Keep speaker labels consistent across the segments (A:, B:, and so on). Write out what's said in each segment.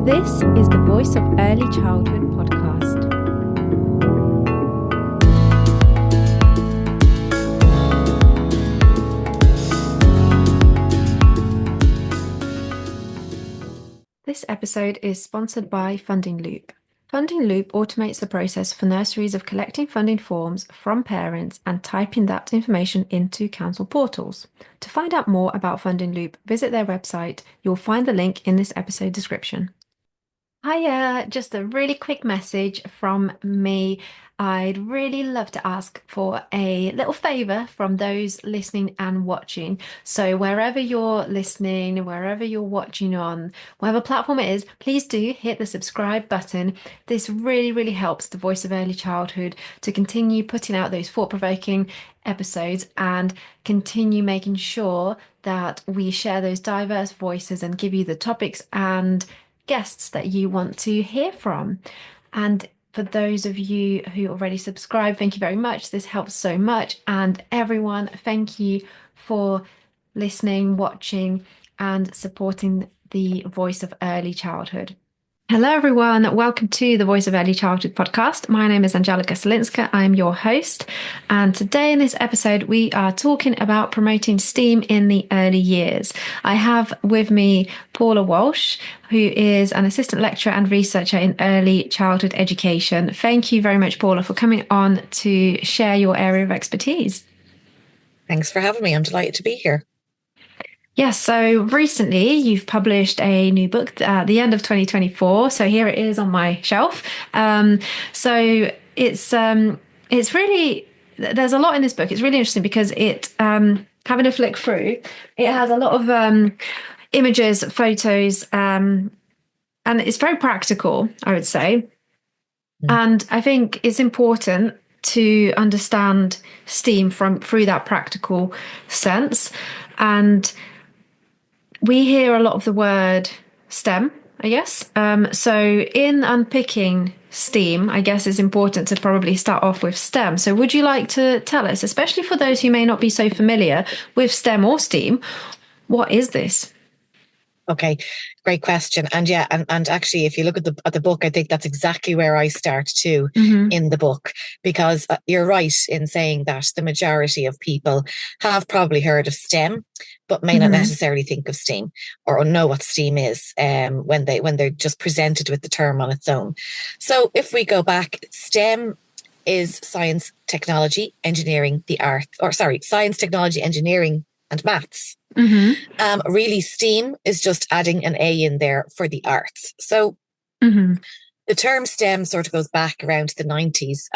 A: This is the Voice of Early Childhood podcast. This episode is sponsored by Funding Loop. Funding Loop automates the process for nurseries of collecting funding forms from parents and typing that information into council portals. To find out more about Funding Loop, visit their website. You'll find the link in this episode description. Hiya, just a really quick message from me. I'd really love to ask for a little favor from those listening and watching. So wherever you're listening, wherever you're watching on, whatever platform it is, please do hit the subscribe button. This really, really helps the Voice of Early Childhood to continue putting out those thought-provoking episodes and continue making sure that we share those diverse voices and give you the topics and guests that you want to hear from. And for those of you who already subscribe, thank you very much. This helps so much. And everyone, thank you for listening, watching, and supporting the Voice of Early Childhood. Hello, everyone. Welcome to the Voice of Early Childhood podcast. My name is Angelica Salinska. I'm your host. And today in this episode, we are talking about promoting STEAM in the early years. I have with me Paula Walsh, who is an assistant lecturer and researcher in early childhood education. Thank you very much, Paula, for coming on to share your area of expertise.
B: Thanks for having me. I'm delighted to be here.
A: Yes, so recently you've published a new book at the end of 2024. So here it is on my shelf. So it's really, there's a lot in this book. It's really interesting because having a flick through, it has a lot of images, photos, and it's very practical, I would say. And I think it's important to understand STEAM through that practical sense. And we hear a lot of the word STEM, I guess. So in unpicking STEAM, I guess it's important to probably start off with STEM. So would you like to tell us, especially for those who may not be so familiar with STEM or STEAM, what is this?
B: Okay, great question. And yeah, and actually, if you look at the book, I think that's exactly where I start too in the book, because you're right in saying that the majority of people have probably heard of STEM, but may not necessarily think of STEAM or know what STEAM is when they're just presented with the term on its own. So if we go back, STEM is science, technology, engineering, science, technology, engineering, and maths. Really, STEAM is just adding an A in there for the arts. So the term STEM sort of goes back around the 90s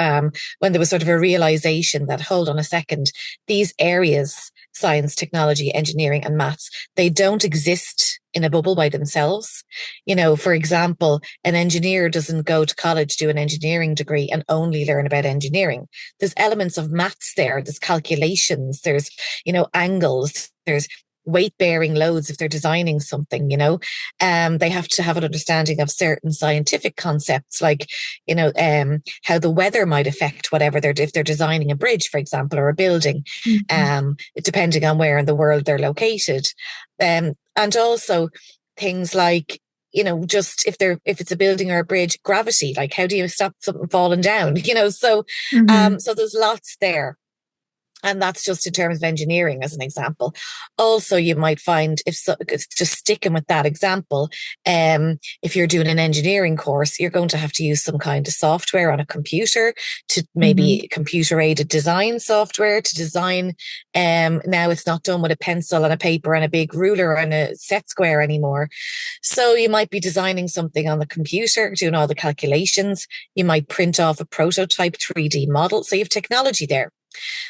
B: when there was sort of a realization that, hold on a second, these areas, science, technology, engineering, and maths, they don't exist in a bubble by themselves. You know, for example, an engineer doesn't go to college, do an engineering degree and only learn about engineering. There's elements of maths there, there's calculations, there's, angles, there's weight-bearing loads if they're designing something, they have to have an understanding of certain scientific concepts, like, how the weather might affect whatever if they're designing a bridge, for example, or a building, depending on where in the world they're located. And also things like, just if it's a building or a bridge, gravity, like how do you stop something falling down, so there's lots there. And that's just in terms of engineering as an example. Also, you might find, just sticking with that example, if you're doing an engineering course, you're going to have to use some kind of software on a computer, to maybe computer-aided design software to design. Now it's not done with a pencil and a paper and a big ruler and a set square anymore. So you might be designing something on the computer, doing all the calculations. You might print off a prototype 3D model. So you have technology there.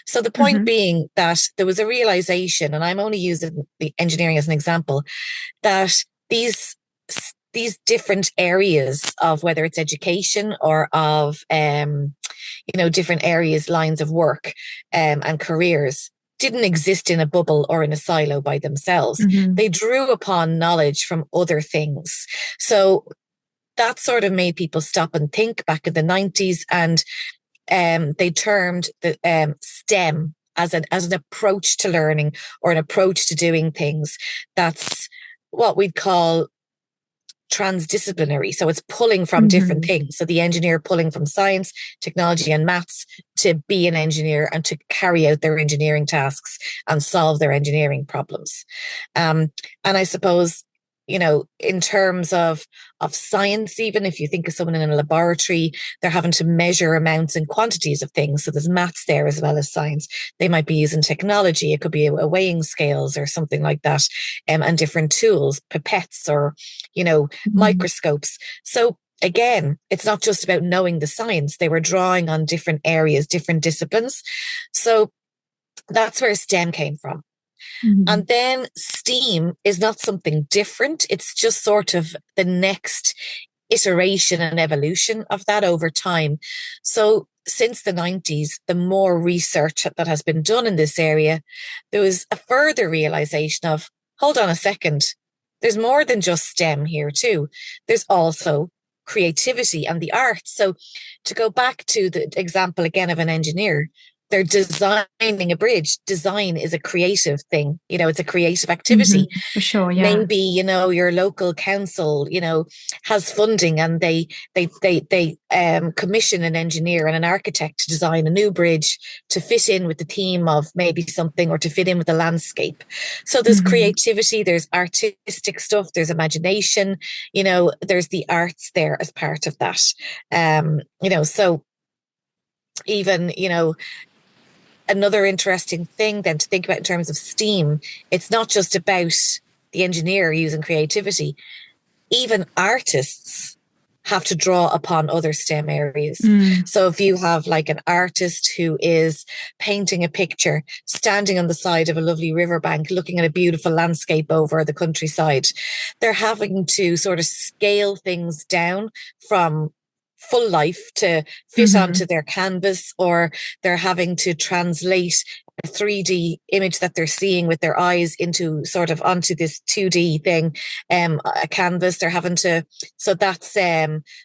B: So the point being that there was a realization, and I'm only using the engineering as an example, that these different areas of whether it's education or of, different areas, lines of work and careers didn't exist in a bubble or in a silo by themselves. They drew upon knowledge from other things. So that sort of made people stop and think back in the 90s, and they termed the STEM as an approach to learning or an approach to doing things. That's what we'd call transdisciplinary. So it's pulling from different things. So the engineer pulling from science, technology, and maths to be an engineer and to carry out their engineering tasks and solve their engineering problems. And I suppose, in terms of science, even if you think of someone in a laboratory, they're having to measure amounts and quantities of things. So there's maths there as well as science. They might be using technology. It could be a weighing scales or something like that, and different tools, pipettes or, microscopes. So again, it's not just about knowing the science. They were drawing on different areas, different disciplines. So that's where STEM came from. And then STEAM is not something different. It's just sort of the next iteration and evolution of that over time. So since the 90s, the more research that has been done in this area, there was a further realization of, hold on a second, there's more than just STEM here too. There's also creativity and the arts. So to go back to the example again of an engineer, they're designing a bridge. Design is a creative thing. It's a creative activity.
A: For sure, yeah.
B: Maybe, your local council, has funding and they commission an engineer and an architect to design a new bridge to fit in with the theme of maybe something or to fit in with the landscape. So there's creativity, there's artistic stuff, there's imagination, there's the arts there as part of that. So even, another interesting thing then to think about in terms of STEAM, it's not just about the engineer using creativity. Even artists have to draw upon other STEM areas. So if you have like an artist who is painting a picture, standing on the side of a lovely riverbank, looking at a beautiful landscape over the countryside, they're having to sort of scale things down from full life to fit onto their canvas, or they're having to translate a 3D image that they're seeing with their eyes into sort of onto this 2D thing, a canvas. They're having to, so that's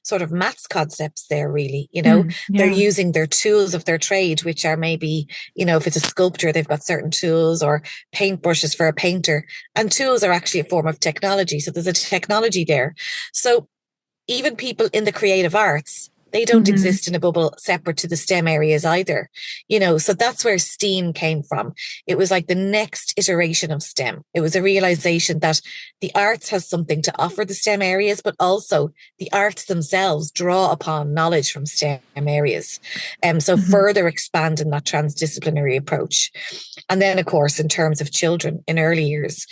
B: sort of maths concepts there, really. They're using their tools of their trade, which are maybe, if it's a sculptor, they've got certain tools, or paintbrushes for a painter, and tools are actually a form of technology. So there's a technology there. So even people in the creative arts, they don't exist in a bubble separate to the STEM areas either. So that's where STEAM came from. It was like the next iteration of STEM. It was a realization that the arts has something to offer the STEM areas, but also the arts themselves draw upon knowledge from STEM areas. So further expanding that transdisciplinary approach. And then, of course, in terms of children in early years,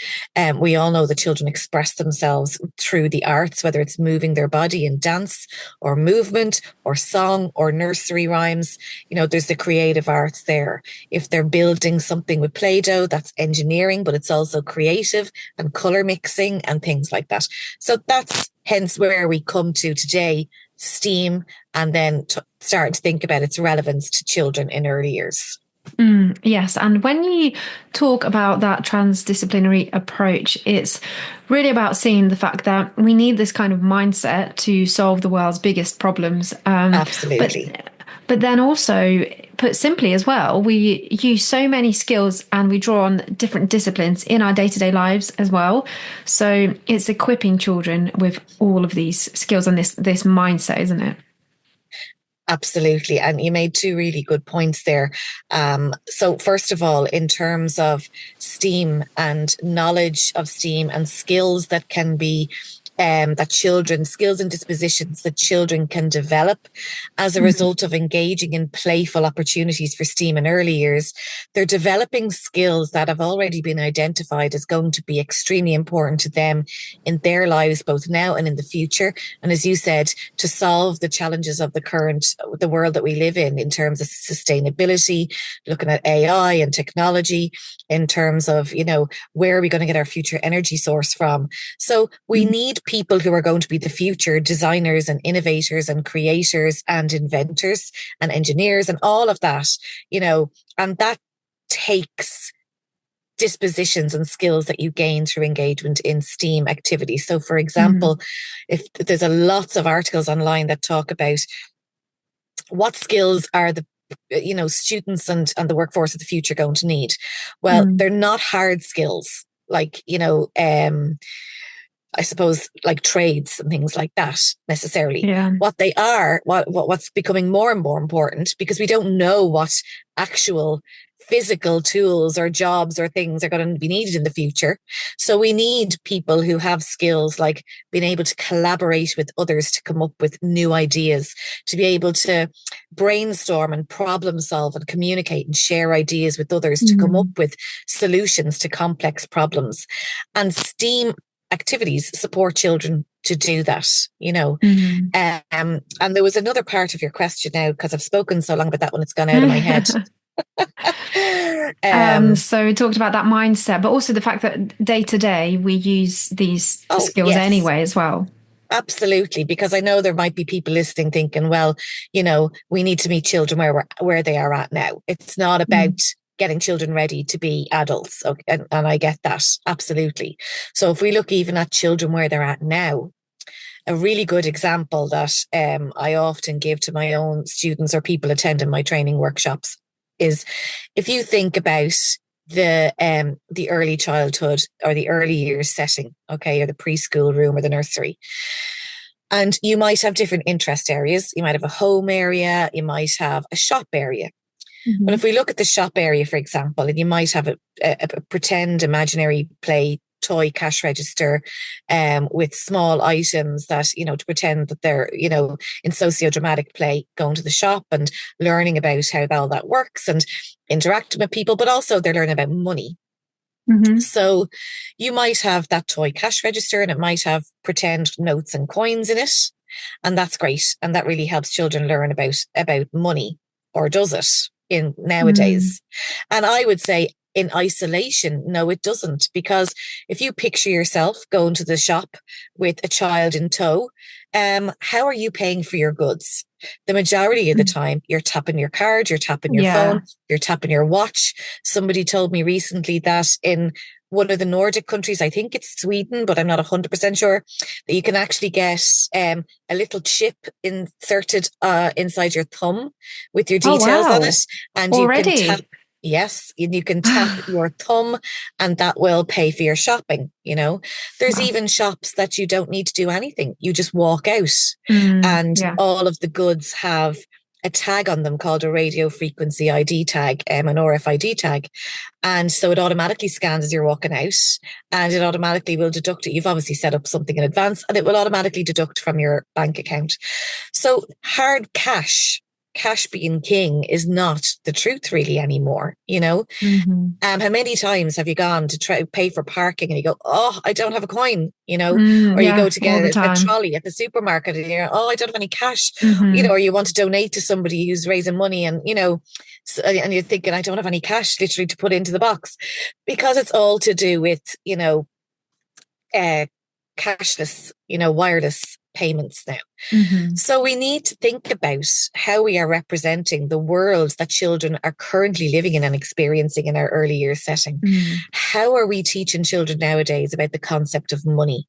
B: we all know that children express themselves through the arts, whether it's moving their body in dance or movement or song or nursery rhymes. There's the creative arts there. If they're building something with Play-Doh, that's engineering, but it's also creative and color mixing and things like that. So that's hence where we come to today, STEAM, and then start to think about its relevance to children in early years.
A: Yes, and when you talk about that transdisciplinary approach, it's really about seeing the fact that we need this kind of mindset to solve the world's biggest problems.
B: Absolutely.
A: But then also, put simply as well, we use so many skills and we draw on different disciplines in our day-to-day lives as well. So it's equipping children with all of these skills and this mindset, isn't it?
B: Absolutely. And you made two really good points there. So first of all, in terms of STEAM and knowledge of STEAM and skills that can be skills and dispositions that children can develop as a result of engaging in playful opportunities for STEAM in early years, they're developing skills that have already been identified as going to be extremely important to them in their lives, both now and in the future. And as you said, to solve the challenges of the world that we live in terms of sustainability, looking at AI and technology, in terms of, where are we going to get our future energy source from? So we need people who are going to be the future designers and innovators and creators and inventors and engineers and all of that, and that takes dispositions and skills that you gain through engagement in STEAM activities. So for example, if there's lots of articles online that talk about what skills are the students and the workforce of the future going to need. Well, they're not hard skills like, I suppose, like trades and things like that necessarily.
A: Yeah.
B: What they are, what's becoming more and more important, because we don't know what actual physical tools or jobs or things are going to be needed in the future. So we need people who have skills like being able to collaborate with others to come up with new ideas, to be able to brainstorm and problem solve and communicate and share ideas with others, to come up with solutions to complex problems. And STEAM activities support children to do that, you know. And there was another part of your question now, because I've spoken so long about that one, it's gone out of my head.
A: So we talked about that mindset, but also the fact that day to day we use these skills anyway as well.
B: Absolutely, because I know there might be people listening thinking, well, you know, we need to meet children where they are at now. It's not about getting children ready to be adults. Okay, and I get that, absolutely. So if we look even at children where they're at now, a really good example that I often give to my own students or people attending my training workshops is, if you think about the early childhood or the early years setting, okay, or the preschool room or the nursery. And you might have different interest areas. You might have a home area, you might have a shop area. But if we look at the shop area, for example, and you might have a pretend imaginary play toy cash register with small items that, you know, to pretend that they're, you know, in socio-dramatic play, going to the shop and learning about how all that works and interacting with people, but also they're learning about money. So you might have that toy cash register and it might have pretend notes and coins in it. And that's great. And that really helps children learn about money, or does it in nowadays? And I would say in isolation, no, it doesn't. Because if you picture yourself going to the shop with a child in tow, how are you paying for your goods? The majority of the time, you're tapping your card, you're tapping your phone, you're tapping your watch. Somebody told me recently that in one of the Nordic countries, I think it's Sweden, but I'm not 100% sure, that you can actually get a little chip inserted inside your thumb with your details on it. And
A: already?
B: You can tap. Yes, you can tap your thumb and that will pay for your shopping, you know. There's even shops that you don't need to do anything. You just walk out and all of the goods have a tag on them called a radio frequency ID tag, an RFID tag. And so it automatically scans as you're walking out and it automatically will deduct it. You've obviously set up something in advance and it will automatically deduct from your bank account. So hard cash being king is not the truth really anymore, you know. How many times have you gone to try pay for parking and you go, oh, I don't have a coin, you know, or you go to get a trolley at the supermarket and you're, oh, I don't have any cash, you know, or you want to donate to somebody who's raising money and, you know, and you're thinking, I don't have any cash literally to put into the box, because it's all to do with, you know, cashless, you know, wireless payments now. So we need to think about how we are representing the world that children are currently living in and experiencing in our early years setting. How are we teaching children nowadays about the concept of money?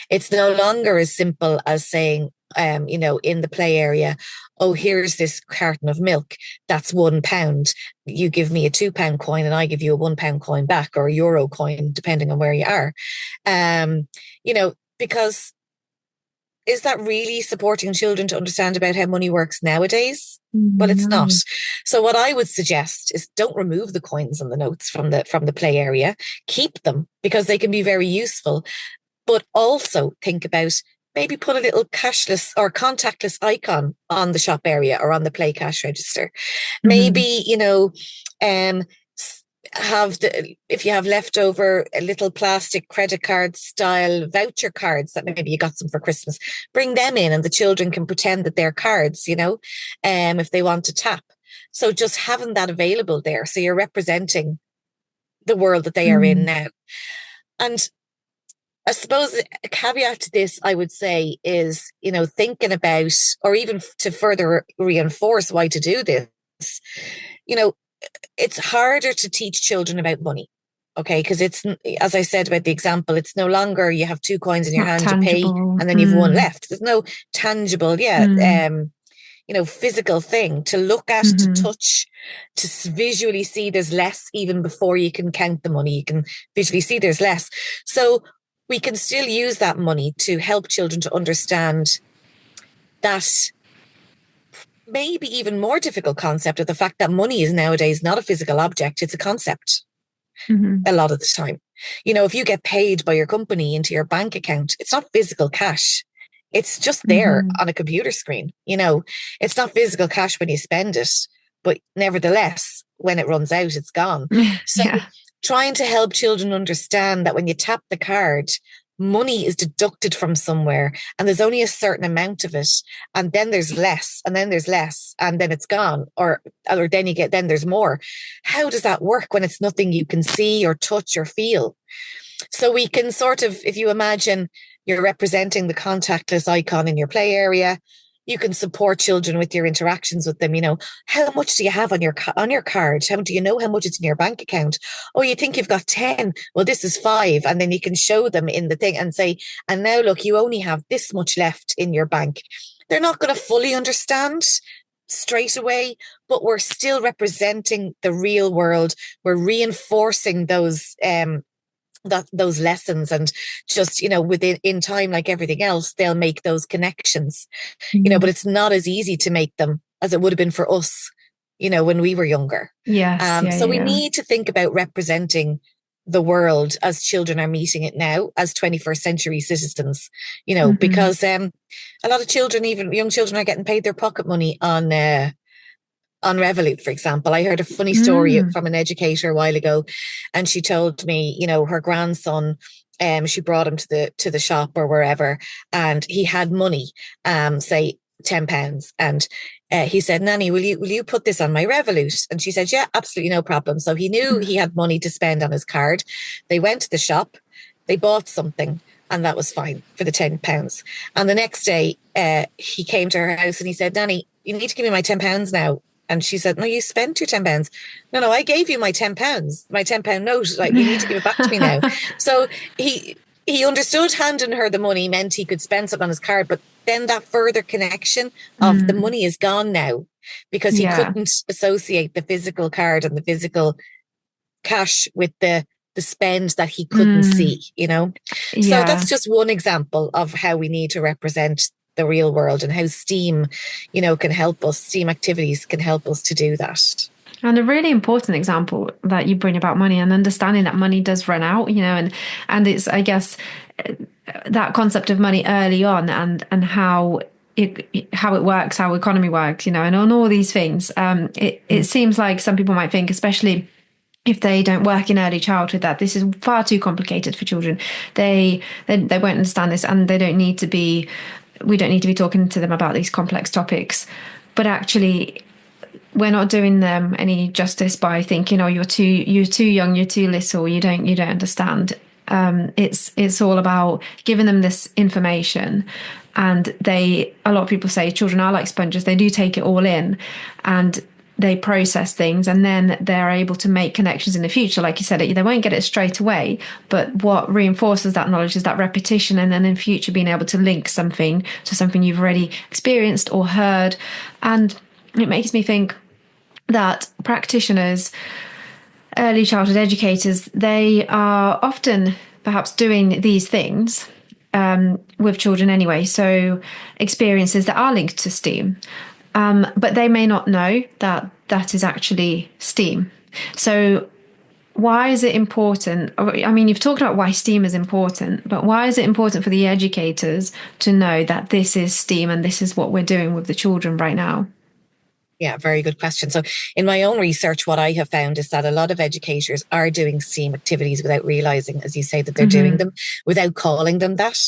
B: It's no longer as simple as saying, you know, in the play area, oh, here's this carton of milk. That's £1. You give me a £2 coin and I give you a £1 coin back, or a euro coin, depending on where you are. You know, because is that really supporting children to understand about how money works nowadays? Well, it's not. So what I would suggest is don't remove the coins and the notes from the play area. Keep them because they can be very useful. But also think about maybe put a little cashless or contactless icon on the shop area or on the play cash register. Maybe, you know, if you have leftover a little plastic credit card style voucher cards that maybe you got some for Christmas, bring them in and the children can pretend that they're cards, you know, if they want to tap. So just having that available there. So you're representing the world that they are in now. And I suppose a caveat to this, I would say, is, you know, thinking about, or even to further reinforce why to do this, you know, it's harder to teach children about money. Okay, because it's, as I said about the example, it's no longer you have 2 coins in your hand to pay and then you've 1 left. There's no tangible, you know, physical thing to look at, to touch, to visually see there's less even before you can count the money. You can visually see there's less. So we can still use that money to help children to understand that maybe even more difficult concept of the fact that money is nowadays not a physical object, it's a concept a lot of the time. You know, if you get paid by your company into your bank account, it's not physical cash. It's just there on a computer screen. You know, it's not physical cash when you spend it, but nevertheless, when it runs out, it's gone. So
A: Yeah.
B: trying to help children understand that when you tap the card, money is deducted from somewhere and there's only a certain amount of it. And then there's less, and then there's less, and then it's gone. Or then then there's more. How does that work when it's nothing you can see or touch or feel? So we can sort of, if you imagine you're representing the contactless icon in your play area, you can support children with your interactions with them. You know, how much do you have on your card? How do you know how much it's in your bank account? Oh, you think you've got 10. Well, this is 5. And then you can show them in the thing and say, and now look, you only have this much left in your bank. They're not going to fully understand straight away, but we're still representing the real world. We're reinforcing those those lessons, and just, you know, in time, like everything else, they'll make those connections, you know, but it's not as easy to make them as it would have been for us, you know, when we were younger.
A: Yes.
B: So we need to think about representing the world as children are meeting it now as 21st century citizens, you know, because a lot of children, even young children, are getting paid their pocket money on Revolut, for example. I heard a funny story from an educator a while ago, and she told me, you know, her grandson, she brought him to the shop or wherever, and he had money, say £10, and he said, "Nanny, will you put this on my Revolut?" And she said, "Yeah, absolutely, no problem." So he knew he had money to spend on his card. They went to the shop, they bought something, and that was fine for the £10. And the next day, he came to her house and he said, "Nanny, you need to give me my £10 now." And she said, "No, you spent your £10. No, I gave you my £10, my £10 note. Like, you need to give it back to me now." So he understood handing her the money meant he could spend something on his card, but then that further connection of the money is gone now, because he couldn't associate the physical card and the physical cash with the spend that he couldn't see, you know? So that's just one example of how we need to represent the real world, and how STEAM, you know, can help us. STEAM activities can help us to do that.
A: And a really important example that you bring about money, and understanding that money does run out, you know, and it's, I guess, that concept of money early on, and how it works, how economy works, you know, and on all these things. It seems like some people might think, especially if they don't work in early childhood, that this is far too complicated for children. They won't understand this, and we don't need to be talking to them about these complex topics. But actually, we're not doing them any justice by thinking, "Oh, you're too young, you're too little, you don't understand." It's all about giving them this information, and a lot of people say children are like sponges. They do take it all in, and they process things, and then they're able to make connections in the future. Like you said, they won't get it straight away, but what reinforces that knowledge is that repetition, and then in future being able to link something to something you've already experienced or heard. And it makes me think that practitioners, early childhood educators, they are often perhaps doing these things with children anyway, so experiences that are linked to STEAM. But they may not know that that is actually STEAM. So why is it important? I mean, you've talked about why STEAM is important, but why is it important for the educators to know that this is STEAM and this is what we're doing with the children right now?
B: Yeah, very good question. So in my own research, what I have found is that a lot of educators are doing STEAM activities without realizing, as you say, that they're doing them, without calling them that.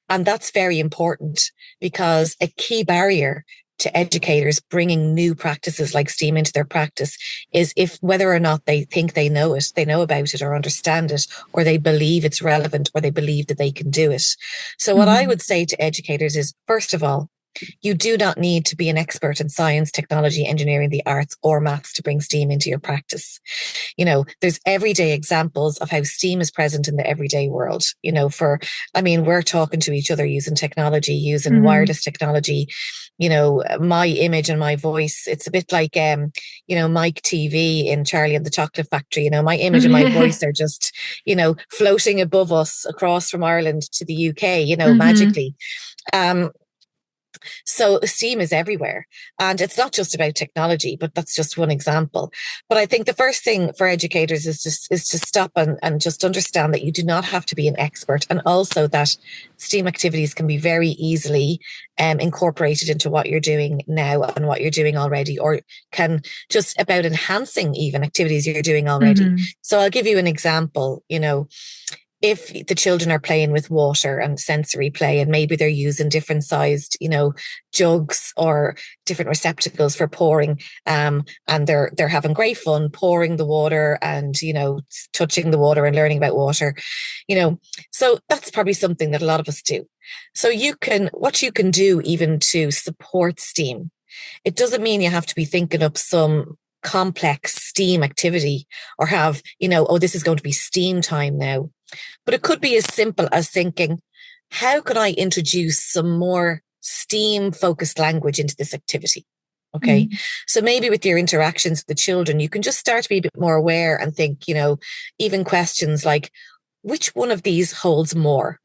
B: And that's very important, because a key barrier to educators bringing new practices like STEAM into their practice is if whether or not they think they know about it or understand it, or they believe it's relevant, or they believe that they can do it. So what I would say to educators is, first of all, You do not need to be an expert in science, technology, engineering, the arts, or maths to bring STEAM into your practice. There's everyday examples of how STEAM is present in the everyday world. We're talking to each other using technology, using wireless technology. My image and my voice, it's a bit like, Mike TV in Charlie and the Chocolate Factory. My image and my voice are just, floating above us across from Ireland to the UK, magically. So STEAM is everywhere. And it's not just about technology, but that's just one example. But I think the first thing for educators is to stop and just understand that you do not have to be an expert. And also that STEAM activities can be very easily incorporated into what you're doing now and what you're doing already, or can just about enhancing even activities you're doing already. So I'll give you an example. If the children are playing with water and sensory play, and maybe they're using different sized, jugs or different receptacles for pouring, and they're having great fun pouring the water and, touching the water and learning about water, so that's probably something that a lot of us do. So what you can do even to support STEAM, it doesn't mean you have to be thinking up some complex STEAM activity or have, this is going to be STEAM time now. But it could be as simple as thinking, how can I introduce some more STEAM focused language into this activity? Okay. So maybe with your interactions with the children, you can just start to be a bit more aware and think, even questions like, which one of these holds more?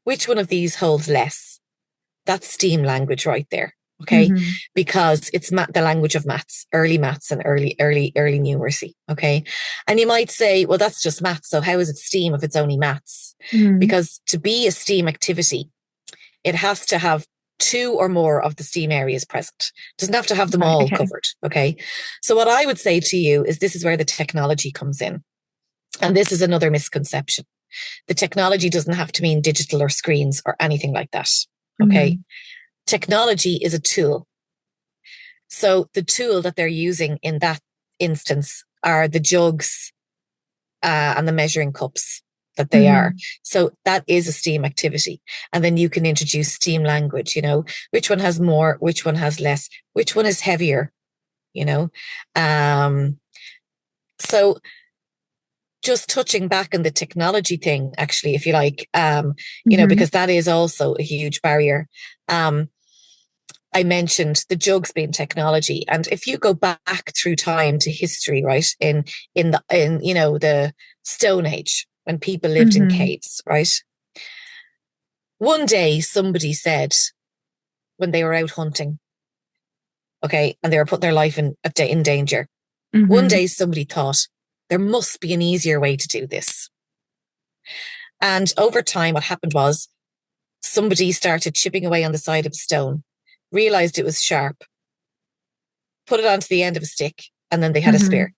B: Which one of these holds less? That's STEAM language right there. Okay. Because it's the language of maths, early maths and early numeracy. Okay. And you might say, well, that's just maths. So how is it STEAM if it's only maths? Because to be a STEAM activity, it has to have 2 or more of the STEAM areas present. It doesn't have to have them all covered. Okay. So what I would say to you is this is where the technology comes in. And this is another misconception. The technology doesn't have to mean digital or screens or anything like that. Okay. Technology is a tool. So the tool that they're using in that instance are the jugs and the measuring cups that they are. So that is a STEAM activity. And then you can introduce STEAM language, which one has more, which one has less, which one is heavier, So just touching back on the technology thing, actually, if you like, because that is also a huge barrier. I mentioned the jugs being technology, and if you go back through time to history, right, in the Stone Age when people lived in caves, right? One day somebody said when they were out hunting, okay, and they were putting their life in danger. One day somebody thought there must be an easier way to do this, and over time, what happened was somebody started chipping away on the side of a stone, realized it was sharp, put it onto the end of a stick, and then they had a spear.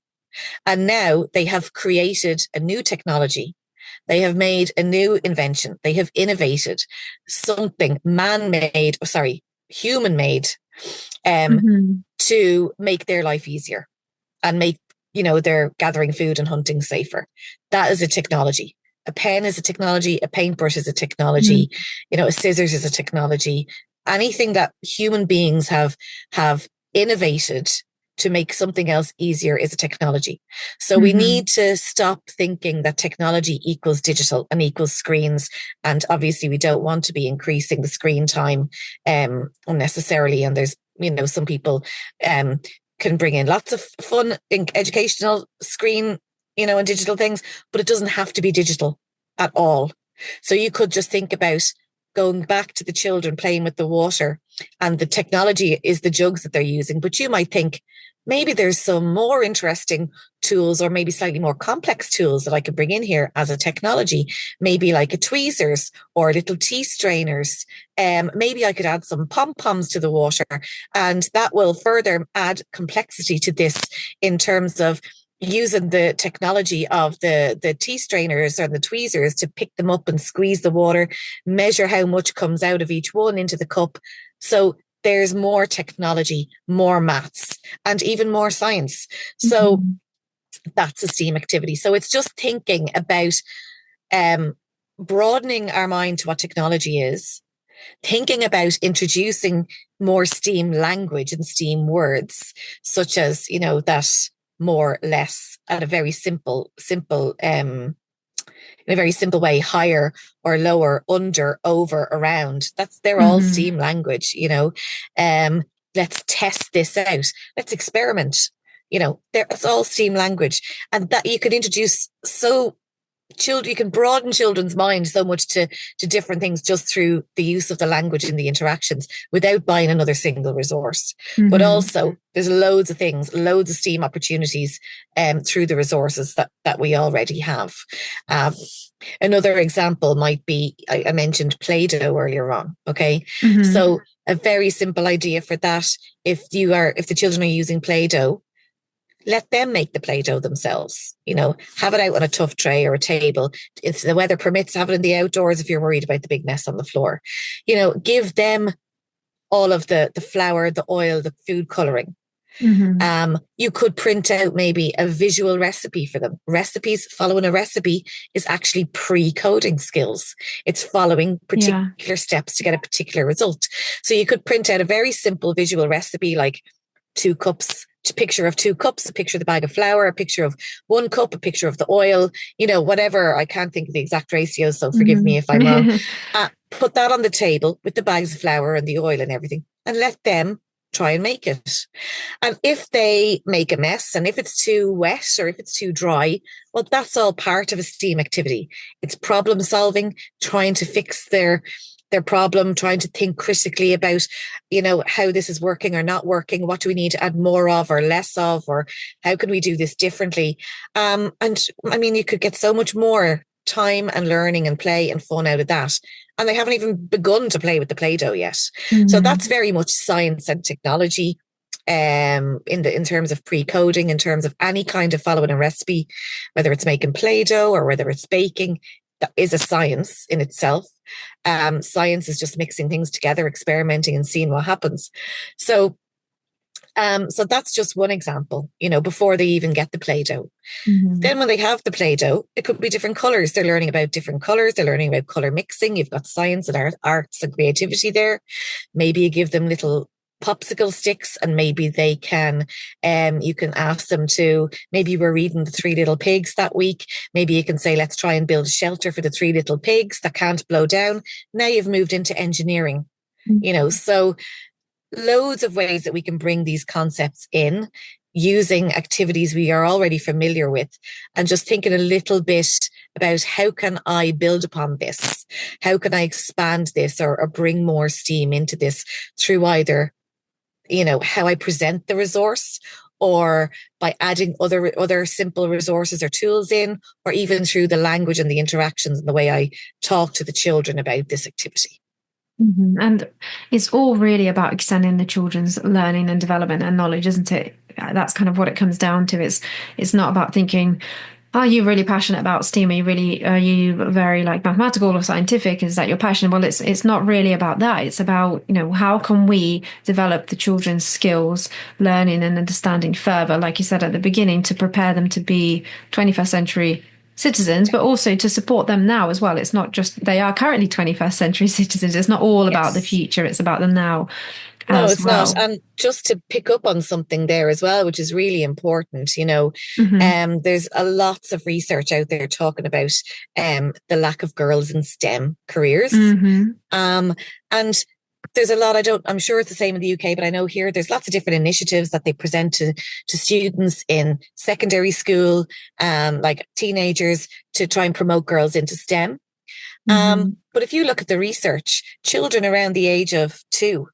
B: And now they have created a new technology. They have made a new invention. They have innovated something human-made, to make their life easier and make, their gathering food and hunting safer. That is a technology. A pen is a technology. A paintbrush is a technology. A scissors is a technology. Anything that human beings have innovated to make something else easier is a technology. So we need to stop thinking that technology equals digital and equals screens. And obviously we don't want to be increasing the screen time unnecessarily. And there's, some people can bring in lots of fun educational screen, and digital things, but it doesn't have to be digital at all. So you could just think about going back to the children playing with the water, and the technology is the jugs that they're using. But you might think maybe there's some more interesting tools, or maybe slightly more complex tools that I could bring in here as a technology, maybe like a tweezers or little tea strainers. Maybe I could add some pom-poms to the water, and that will further add complexity to this in terms of using the technology of the tea strainers or the tweezers to pick them up and squeeze the water, measure how much comes out of each one into the cup. So there's more technology, more maths, and even more science. So that's a STEAM activity. So it's just thinking about broadening our mind to what technology is, thinking about introducing more STEAM language and STEAM words, such as, that more, less, at a very in a very simple way, higher or lower, under, over, around. They're all STEAM language, let's test this out. Let's experiment. It's all STEAM language. And that you could introduce you can broaden children's mind so much to different things just through the use of the language in the interactions without buying another single resource. But also there's loads of things, loads of STEAM opportunities through the resources that we already have. Another example might be, I mentioned Play-Doh earlier on. Okay. So a very simple idea for that. If the children are using Play-Doh, let them make the Play-Doh themselves. Have it out on a tough tray or a table. If the weather permits, have it in the outdoors if you're worried about the big mess on the floor. Give them all of the flour, the oil, the food coloring. You could print out maybe a visual recipe for them. Following a recipe is actually pre-coding skills. It's following particular steps to get a particular result. So you could print out a very simple visual recipe, like 2 cups, picture of 2 cups, a picture of the bag of flour, a picture of 1 cup, a picture of the oil, whatever. I can't think of the exact ratio, so forgive me if I'm wrong. Put that on the table with the bags of flour and the oil and everything, and let them try and make it. And if they make a mess, and if it's too wet or if it's too dry, well, that's all part of a STEAM activity. It's problem solving, trying to fix their problem, trying to think critically about, how this is working or not working. What do we need to add more of or less of, or how can we do this differently? And I mean, you could get so much more time and learning and play and fun out of that. And they haven't even begun to play with the Play-Doh yet. So that's very much science and technology in terms of pre-coding, in terms of any kind of following a recipe, whether it's making Play-Doh or whether it's baking. That is a science in itself. Science is just mixing things together, experimenting and seeing what happens. So that's just one example, before they even get the Play-Doh. Then when they have the Play-Doh, it could be different colors. They're learning about different colors. They're learning about color mixing. You've got science and arts and creativity there. Maybe you give them little popsicle sticks, and maybe they can, you can ask them to, maybe we're reading the 3 Little Pigs that week. Maybe you can say, let's try and build a shelter for the 3 little pigs that can't blow down. Now you've moved into engineering, so loads of ways that we can bring these concepts in using activities we are already familiar with, and just thinking a little bit about how can I build upon this? How can I expand this or bring more STEAM into this through either how I present the resource, or by adding other simple resources or tools in, or even through the language and the interactions and the way I talk to the children about this activity.
A: And it's all really about extending the children's learning and development and knowledge, isn't it? That's kind of what it comes down to. It's not about thinking, are you really passionate about STEAM? Are you very mathematical or scientific? Is that your passion? Well, it's not really about that. It's about, how can we develop the children's skills, learning and understanding further, like you said at the beginning, to prepare them to be 21st century citizens, but also to support them now as well. It's not just, they are currently 21st century citizens. It's not all about the future. It's about them now.
B: No, it's not. And just to pick up on something there as well, which is really important, there's lots of research out there talking about the lack of girls in STEM careers. And there's a lot, I'm sure it's the same in the UK, but I know here there's lots of different initiatives that they present to students in secondary school, like teenagers, to try and promote girls into STEM. But if you look at the research, children around the age of 2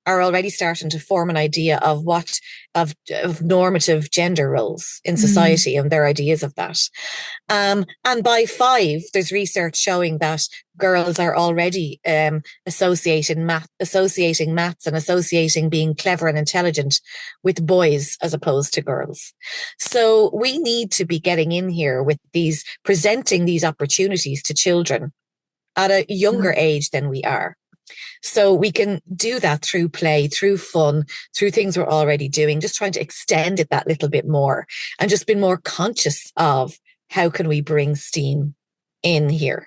B: are already starting to form an idea of of normative gender roles in society and their ideas of that. And by 5, there's research showing that girls are already associating maths and associating being clever and intelligent with boys as opposed to girls. So we need to be getting in here with presenting these opportunities to children at a younger age than we are. So we can do that through play, through fun, through things we're already doing, just trying to extend it that little bit more, and just be more conscious of how can we bring STEAM in here,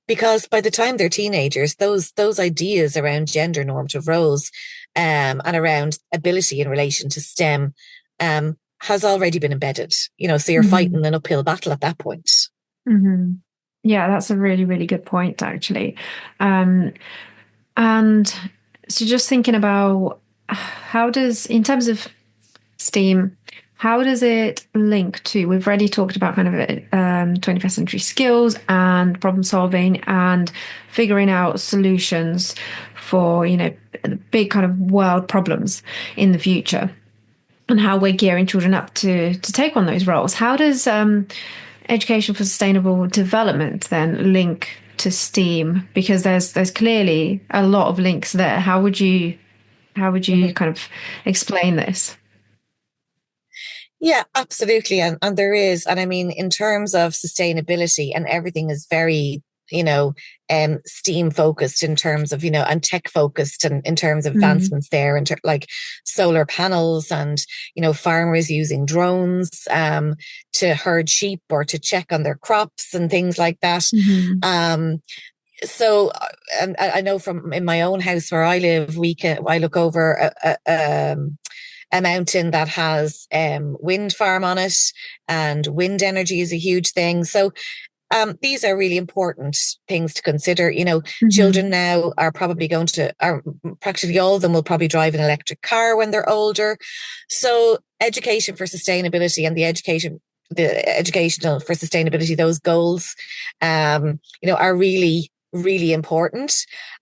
B: because by the time they're teenagers, those ideas around gender normative roles, and around ability in relation to STEM, has already been embedded. So you're
A: Hmm.
B: fighting an uphill battle at that point.
A: Hmm. Yeah, that's a really, really good point, actually. Um, and so just thinking about how does, in terms of STEAM, how does it link to, we've already talked about kind of 21st century skills and problem solving and figuring out solutions for, big kind of world problems in the future and how we're gearing children up to take on those roles. How does education for sustainable development then link to STEAM? Because there's clearly a lot of links there. How would you
B: Mhm.
A: kind of explain this?
B: Yeah, absolutely. And there is, and I mean, in terms of sustainability, and everything is very, STEAM focused in terms of, and tech focused, and in terms of
A: Mm.
B: advancements there, and like solar panels, and, farmers using drones, to herd sheep or to check on their crops and things like that.
A: Hmm.
B: Um, so, and I know from in my own house where I live, I look over a mountain that has wind farm on it, and wind energy is a huge thing. So these are really important things to consider.
A: Hmm.
B: Children now are practically all of them will probably drive an electric car when they're older. So education for sustainability, and the educational for sustainability, those goals, are really, really important.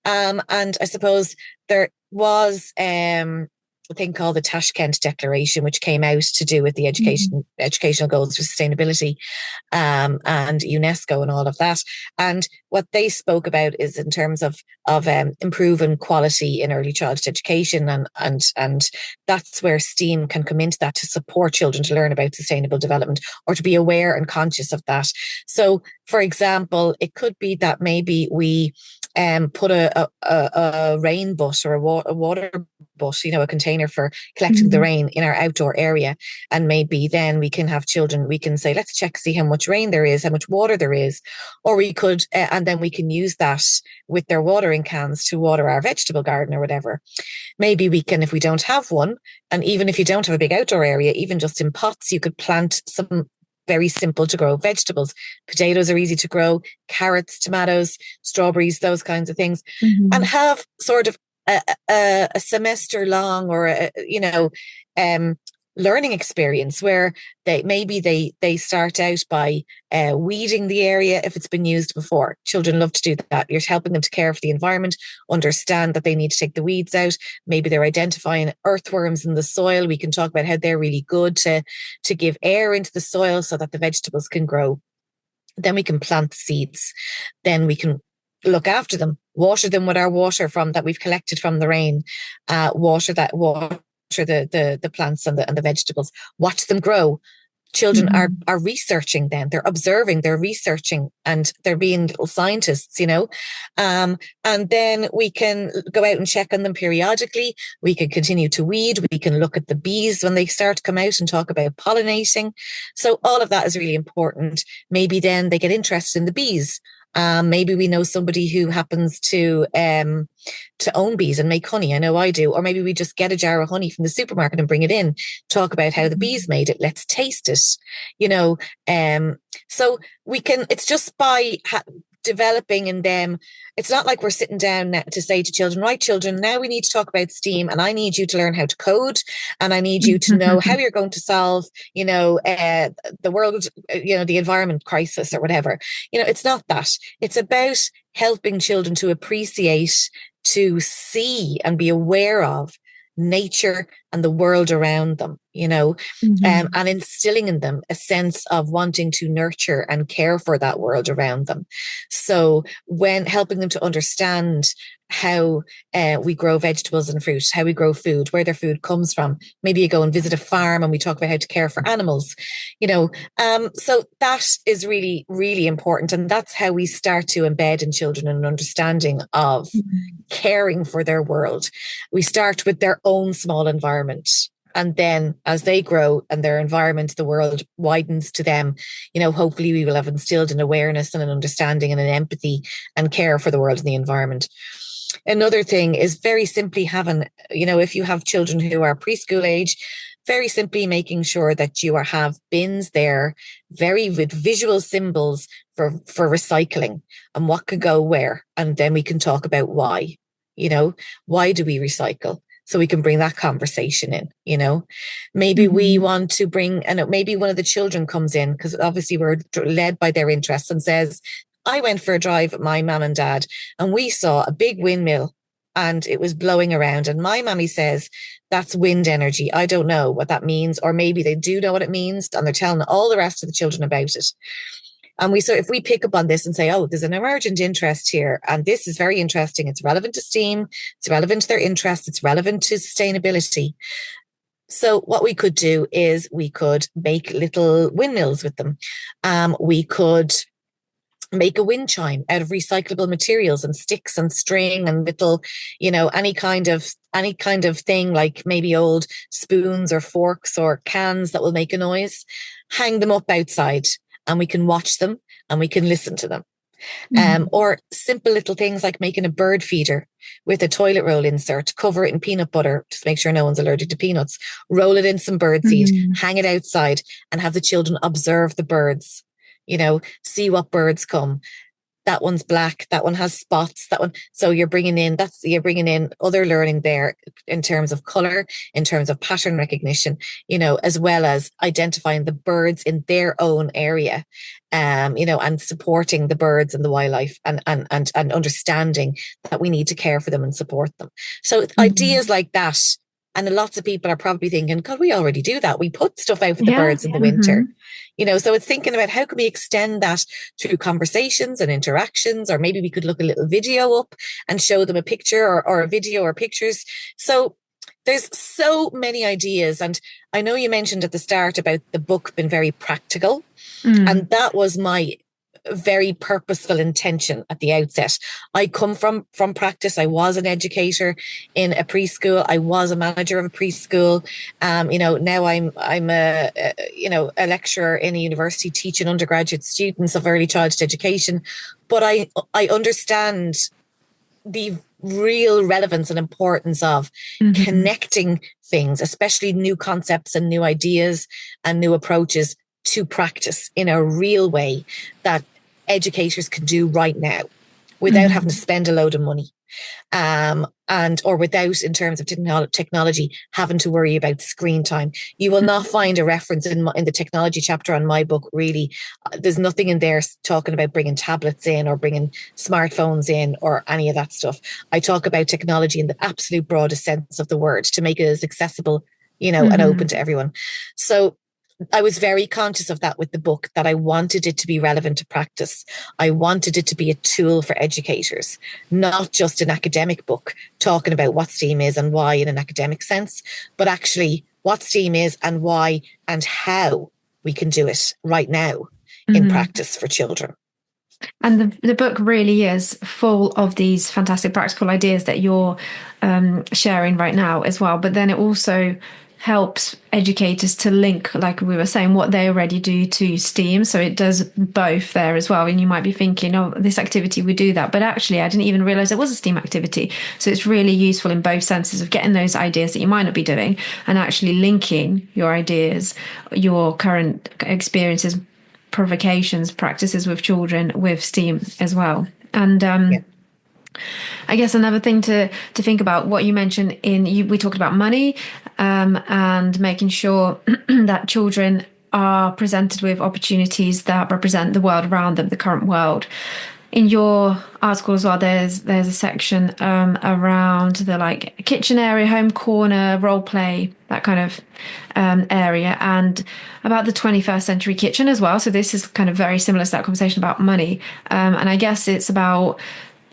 B: And I suppose there was a thing called the Tashkent Declaration, which came out to do with the
A: Hmm.
B: educational goals for sustainability, and UNESCO and all of that. And what they spoke about is in terms of improving quality in early childhood education, and that's where STEAM can come into that, to support children to learn about sustainable development, or to be aware and conscious of that. So, for example, it could be that maybe we put a rain butt, or a water butt, a container for collecting the
A: Hmm.
B: rain in our outdoor area. And maybe then we can have children, we can say, let's check, see how much rain there is, how much water there is. Or we could, and then we can use that with their watering cans to water our vegetable garden or whatever. Maybe we can, if we don't have one, and even if you don't have a big outdoor area, even just in pots, you could plant some very simple to grow vegetables. Potatoes are easy to grow, carrots, tomatoes, strawberries, those kinds of things, and
A: Hmm.
B: have sort of a semester long, or um, learning experience, where they start out by weeding the area if it's been used before. Children love to do that. You're helping them to care for the environment, understand that they need to take the weeds out. Maybe they're identifying earthworms in the soil. We can talk about how they're really good to give air into the soil so that the vegetables can grow. Then we can plant the seeds. Then we can look after them, water them with our water from that we've collected from the rain, water the plants and the vegetables, watch them grow. Children
A: Hmm.
B: are researching, then they're observing, they're researching, and they're being little scientists. And then we can go out and check on them periodically. We can continue to weed. We can look at the bees when they start to come out and talk about pollinating. So all of that is really important. Maybe then they get interested in the bees. Maybe we know somebody who happens to own bees and make honey. I know I do. Or maybe we just get a jar of honey from the supermarket and bring it in, talk about how the bees made it. Let's taste it, you know. Um, so we can, it's just by developing in them. It's not like we're sitting down to say to children, right, children, now we need to talk about STEAM, and I need you to learn how to code, and I need you to know how you're going to solve, the world, the environment crisis or whatever. It's not that. It's about helping children to appreciate, to see and be aware of nature and the world around them,
A: Hmm.
B: and instilling in them a sense of wanting to nurture and care for that world around them. So when helping them to understand how we grow vegetables and fruit, how we grow food, where their food comes from. Maybe you go and visit a farm and we talk about how to care for animals, so that is really, really important. And that's how we start to embed in children an understanding of caring for their world. We start with their own small environment. And then as they grow and their environment, the world widens to them, hopefully we will have instilled an awareness and an understanding and an empathy and care for the world and the environment. Another thing is very simply having, if you have children who are preschool age, very simply making sure that you have bins there, very with visual symbols for recycling and what could go where. And then we can talk about why, why do we recycle? So we can bring that conversation in, maybe we want to bring, and maybe one of the children comes in because obviously we're led by their interests and says, I went for a drive with my mum and dad and we saw a big windmill and it was blowing around. And my mummy says, that's wind energy. I don't know what that means. Or maybe they do know what it means and they're telling all the rest of the children about it. And if we pick up on this and say, oh, there's an emergent interest here, and this is very interesting. It's relevant to STEAM. It's relevant to their interests. It's relevant to sustainability. So what we could do is we could make little windmills with them. We could make a wind chime out of recyclable materials and sticks and string and little, any kind of thing, like maybe old spoons or forks or cans that will make a noise. Hang them up outside and we can watch them and we can listen to them. Or simple little things like making a bird feeder with a toilet roll insert, cover it in peanut butter, just make sure no one's allergic to peanuts, roll it in some bird seed, hang it outside and have the children observe the birds. See what birds come. That one's black. That one has spots. That one. So you're bringing in other learning there in terms of color, in terms of pattern recognition, as well as identifying the birds in their own area, and supporting the birds and the wildlife and understanding that we need to care for them and support them. So ideas like that. And lots of people are probably thinking, God, we already do that. We put stuff out for the birds in the winter. So it's thinking about how can we extend that through conversations and interactions, or maybe we could look a little video up and show them a picture or a video or pictures. So there's so many ideas. And I know you mentioned at the start about the book being very practical. And that was my very purposeful intention at the outset. I come from practice. I was an educator in a preschool. I was a manager of a preschool. Now I'm a lecturer in a university teaching undergraduate students of early childhood education. But I understand the real relevance and importance of connecting things, especially new concepts and new ideas and new approaches to practice in a real way that educators can do right now without having to spend a load of money. Or without, in terms of technology, having to worry about screen time. You will not find a reference in the technology chapter on my book, really. There's nothing in there talking about bringing tablets in or bringing smartphones in or any of that stuff. I talk about technology in the absolute broadest sense of the word to make it as accessible, and open to everyone. So I was very conscious of that with the book, that I wanted it to be relevant to practice. I wanted it to be a tool for educators, not just an academic book talking about what STEAM is and why in an academic sense, but actually what STEAM is and why and how we can do it right now in practice for children.
A: And the book really is full of these fantastic practical ideas that you're sharing right now as well. But then it also helps educators to link, like we were saying, what they already do to STEAM. So it does both there as well. And you might be thinking, oh, this activity, we do that. But actually, I didn't even realize it was a STEAM activity. So it's really useful in both senses of getting those ideas that you might not be doing and actually linking your ideas, your current experiences, provocations, practices with children with STEAM as well. And I guess another thing to think about, what you mentioned we talked about money and making sure that children are presented with opportunities that represent the world around them, the current world. In your article as well, there's a section around the kitchen area, home corner, role play, that kind of area, and about the 21st century kitchen as well. So this is kind of very similar to that conversation about money. And I guess it's about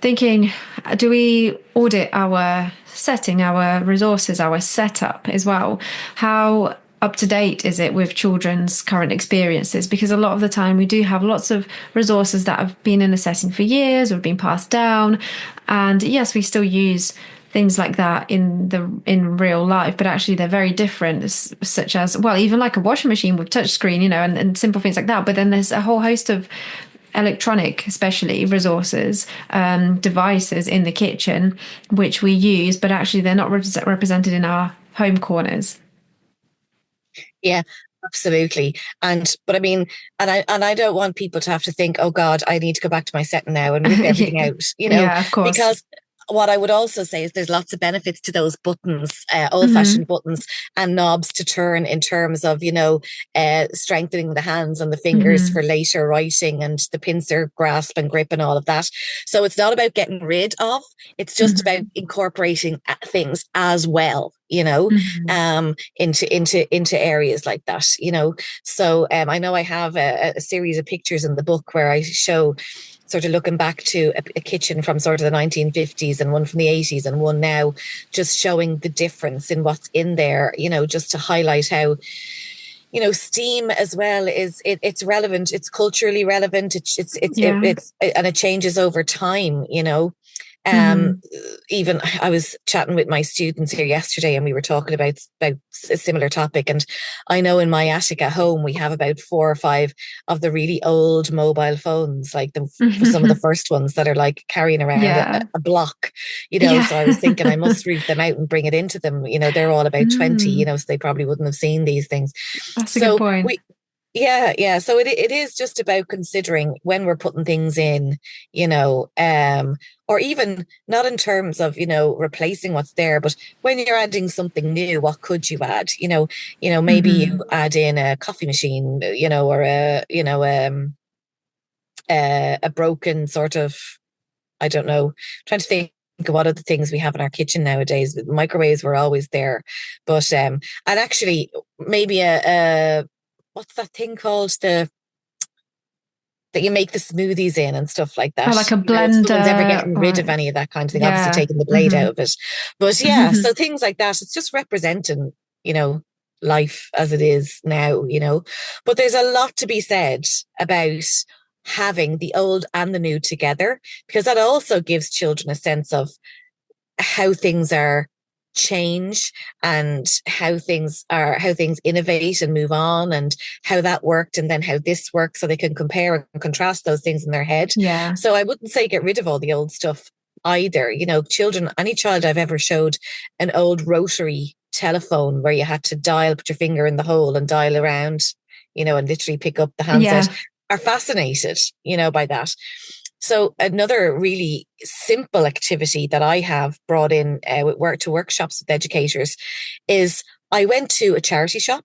A: thinking, do we audit our setting, our resources, our setup as well? How up to date is it with children's current experiences? Because a lot of the time we do have lots of resources that have been in a setting for years or have been passed down. And yes, we still use things like that in real life, but actually they're very different, such as, well, even like a washing machine with touchscreen, and simple things like that. But then there's a whole host of electronic, especially resources, devices in the kitchen, which we use, but actually they're not represented in our home corners.
B: Yeah, absolutely. But I mean, and I don't want people to have to think, oh God, I need to go back to my setting now and rip everything
A: Yeah,
B: out,
A: yeah, of course.
B: because what I would also say is there's lots of benefits to those buttons, old-fashioned
A: Hmm.
B: buttons and knobs to turn, in terms of, strengthening the hands and the fingers for
A: Hmm.
B: later writing, and the pincer grasp and grip and all of that. So it's not about getting rid of, it's just about
A: Hmm.
B: incorporating things as well,
A: Hmm.
B: into areas like that. So I know I have a series of pictures in the book where I show, sort of looking back to a kitchen from sort of the 1950s, and one from the 80s, and one now, just showing the difference in what's in there, just to highlight how, steam as well it's relevant, it's culturally relevant,
A: Yeah.
B: and it changes over time. um,
A: Hmm.
B: Even I was chatting with my students here yesterday, and we were talking about a similar topic. And I know in my attic at home, we have about 4 or 5 of the really old mobile phones, like some of the first ones that are like carrying around a,
A: Yeah.
B: a block,
A: Yeah.
B: So I was thinking I must root them out and bring it into them. They're all about 20,
A: Mm,
B: so they probably wouldn't have seen these things.
A: that's a good
B: So
A: point.
B: we, yeah, yeah. So it is just about considering when we're putting things in, or even not in terms of, replacing what's there, but when you're adding something new, what could you add? Maybe you
A: Hmm.
B: add in a coffee machine, or a broken sort of, I don't know, trying to think of what other things we have in our kitchen nowadays. Microwaves were always there, but and actually maybe a what's that thing called, that you make the smoothies in and stuff like
A: Or
B: that.
A: like a
B: If someone's ever
A: blender,
B: getting rid of
A: or
B: any of that kind of thing, obviously
A: yeah.
B: taking the blade
A: Hmm.
B: out of it. But yeah, so things like that, it's just representing, you know, life as it is now, But there's a lot to be said about having the old and the new together, because that also gives children a sense of how things are change, and how things innovate and move on, and how that worked and then how this works, so they can compare and contrast those things in their head.
A: Yeah.
B: So I wouldn't say get rid of all the old stuff either. Children, any child I've ever showed an old rotary telephone where you had to put your finger in the hole and dial around, and literally pick up the handset,
A: Yeah.
B: are fascinated, by that. So another really simple activity that I have brought in to workshops with educators is, I went to a charity shop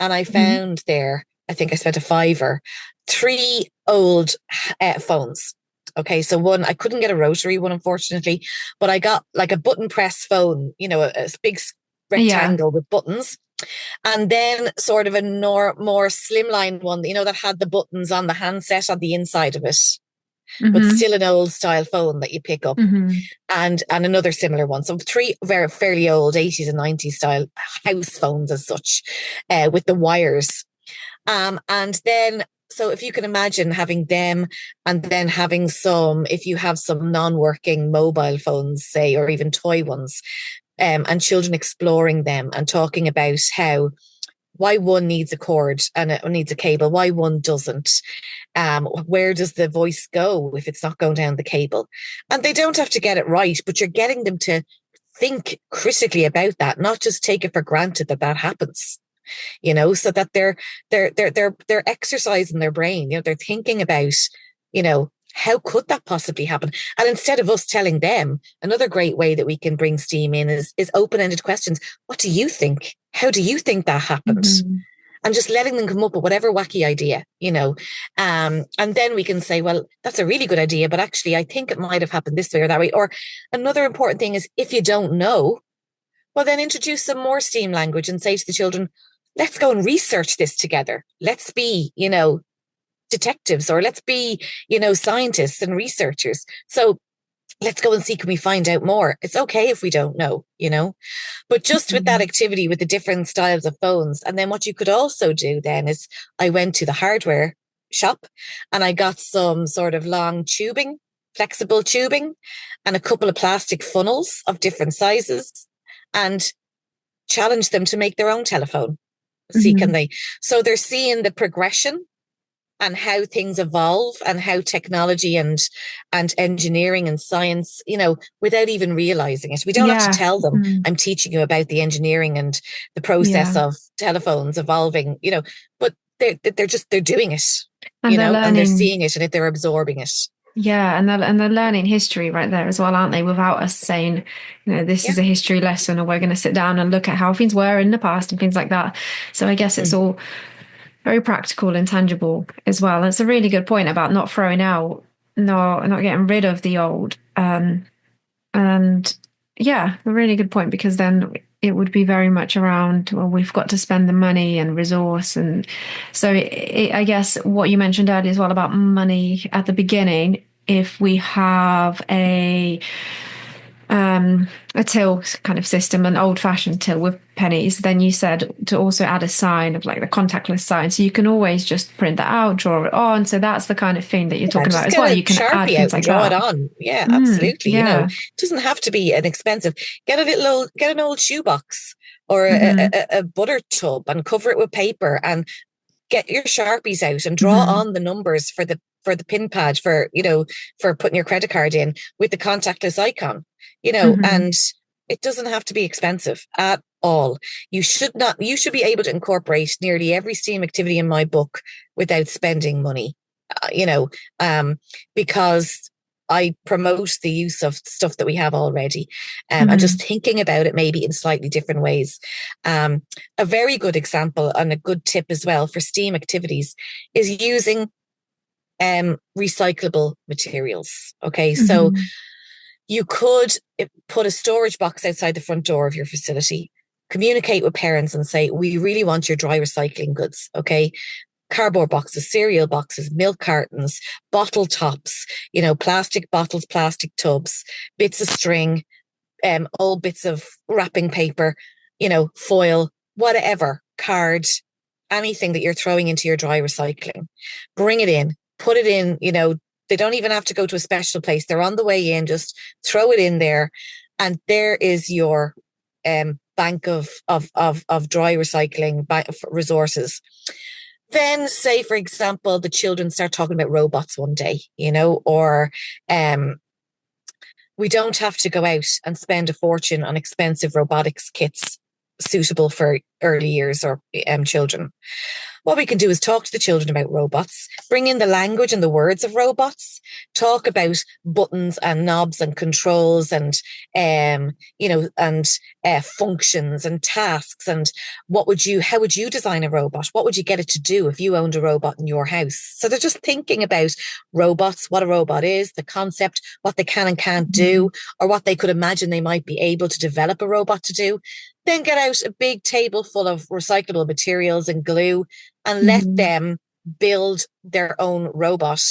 B: and I
A: Hmm.
B: found there, I think I spent a fiver, 3 old phones. Okay, so one, I couldn't get a rotary one, unfortunately, but I got like a button press phone, a big
A: Yeah.
B: rectangle with buttons, and then sort of a more slimline one, that had the buttons on the handset on the inside of it, but
A: Hmm.
B: still an old style phone that you pick up,
A: Hmm.
B: and another similar one. So 3 very fairly old 80s and 90s style house phones as such, with the wires. And then, so if you can imagine having them, and then having if you have some non-working mobile phones, say, or even toy ones, and children exploring them and talking about why one needs a cord and it needs a cable, why one doesn't. Where does the voice go if it's not going down the cable? And they don't have to get it right, but you're getting them to think critically about that, not just take it for granted that that happens. So that they're exercising their brain. They're thinking about, how could that possibly happen? And instead of us telling them, another great way that we can bring STEAM in is open-ended questions. What do you think? How do you think that happened?
A: Hmm.
B: And just letting them come up with whatever wacky idea. And then we can say, well, that's a really good idea, but actually, I think it might have happened this way or that way. Or another important thing is, if you don't know, well, then introduce some more STEAM language and say to the children, let's go and research this together. Let's be, detectives, or let's be, scientists and researchers. So let's go and see, can we find out more? It's okay if we don't know. But just with that
A: Hmm.
B: activity with the different styles of phones. And then what you could also do then is, I went to the hardware shop and I got some sort of long tubing, flexible tubing and a couple of plastic funnels of different sizes and challenge them to make their own telephone. See, can
A: Hmm.
B: they? So they're seeing the progression and how things evolve and how technology and engineering and science, without even realizing it. We don't have to
A: Yeah.
B: tell them,
A: Mm.
B: I'm teaching you about the engineering and the process
A: Yeah.
B: of telephones evolving, but they're doing it,
A: And they're
B: and they're
A: learning.
B: seeing it and they're absorbing it.
A: Yeah, and they're learning history right there as well, aren't they? Without us saying, this
B: Yeah.
A: is a history lesson, or we're going to sit down and look at how things were in the past and things like that. So I guess it's
B: Mm.
A: all very practical and tangible as well. And it's a really good point about not throwing out, no, not getting rid of the old. And yeah, a really good point because then it would be very much around, well, we've got to spend the money and resource. And so I guess what you mentioned earlier as well about money at the beginning, if we have a till kind of system, an old fashioned till with pennies, then you said to also add a sign of like the contactless sign. So you can always just print that out, draw it on. So that's the kind of thing that you're
B: Yeah,
A: talking about
B: just
A: as
B: get
A: well.
B: a
A: You can add
B: Sharpie
A: things
B: out and
A: like
B: draw it
A: that.
B: on. Yeah, absolutely.
A: Yeah.
B: It doesn't have to be an expensive. Get an old shoebox or
A: Hmm.
B: a butter tub and cover it with paper and get your Sharpies out and draw
A: Hmm.
B: on the numbers for the pin pad for putting your credit card in with the contactless icon,
A: Hmm.
B: and it doesn't have to be expensive at all. You should be able to incorporate nearly every STEAM activity in my book without spending money, uh, you know, because I promote the use of stuff that we have already, and
A: Hmm.
B: just thinking about it maybe in slightly different ways. Um, a very good example and a good tip as well for STEAM activities is using recyclable materials. Okay, so
A: Hmm.
B: you could put a storage box outside the front door of your facility, communicate with parents and say, we really want your dry recycling goods. Okay, cardboard boxes, cereal boxes, milk cartons, bottle tops, plastic bottles, plastic tubs, bits of string, old bits of wrapping paper, foil, whatever, card, anything that you're throwing into your dry recycling. Bring it in, put it in, they don't even have to go to a special place. They're on the way in, just throw it in there. And there is your bank of dry recycling resources. Then say, for example, the children start talking about robots one day, or um, we don't have to go out and spend a fortune on expensive robotics kits suitable for early years or children. What we can do is talk to the children about robots, bring in the language and the words of robots, talk about buttons and knobs and controls and, and functions and tasks. And how would you design a robot? What would you get it to do if you owned a robot in your house? So they're just thinking about robots, what a robot is, the concept, what they can and can't
A: Hmm.
B: do, or what they could imagine they might be able to develop a robot to do. Then get out a big table full of recyclable materials and glue and let
A: Hmm.
B: them build their own robot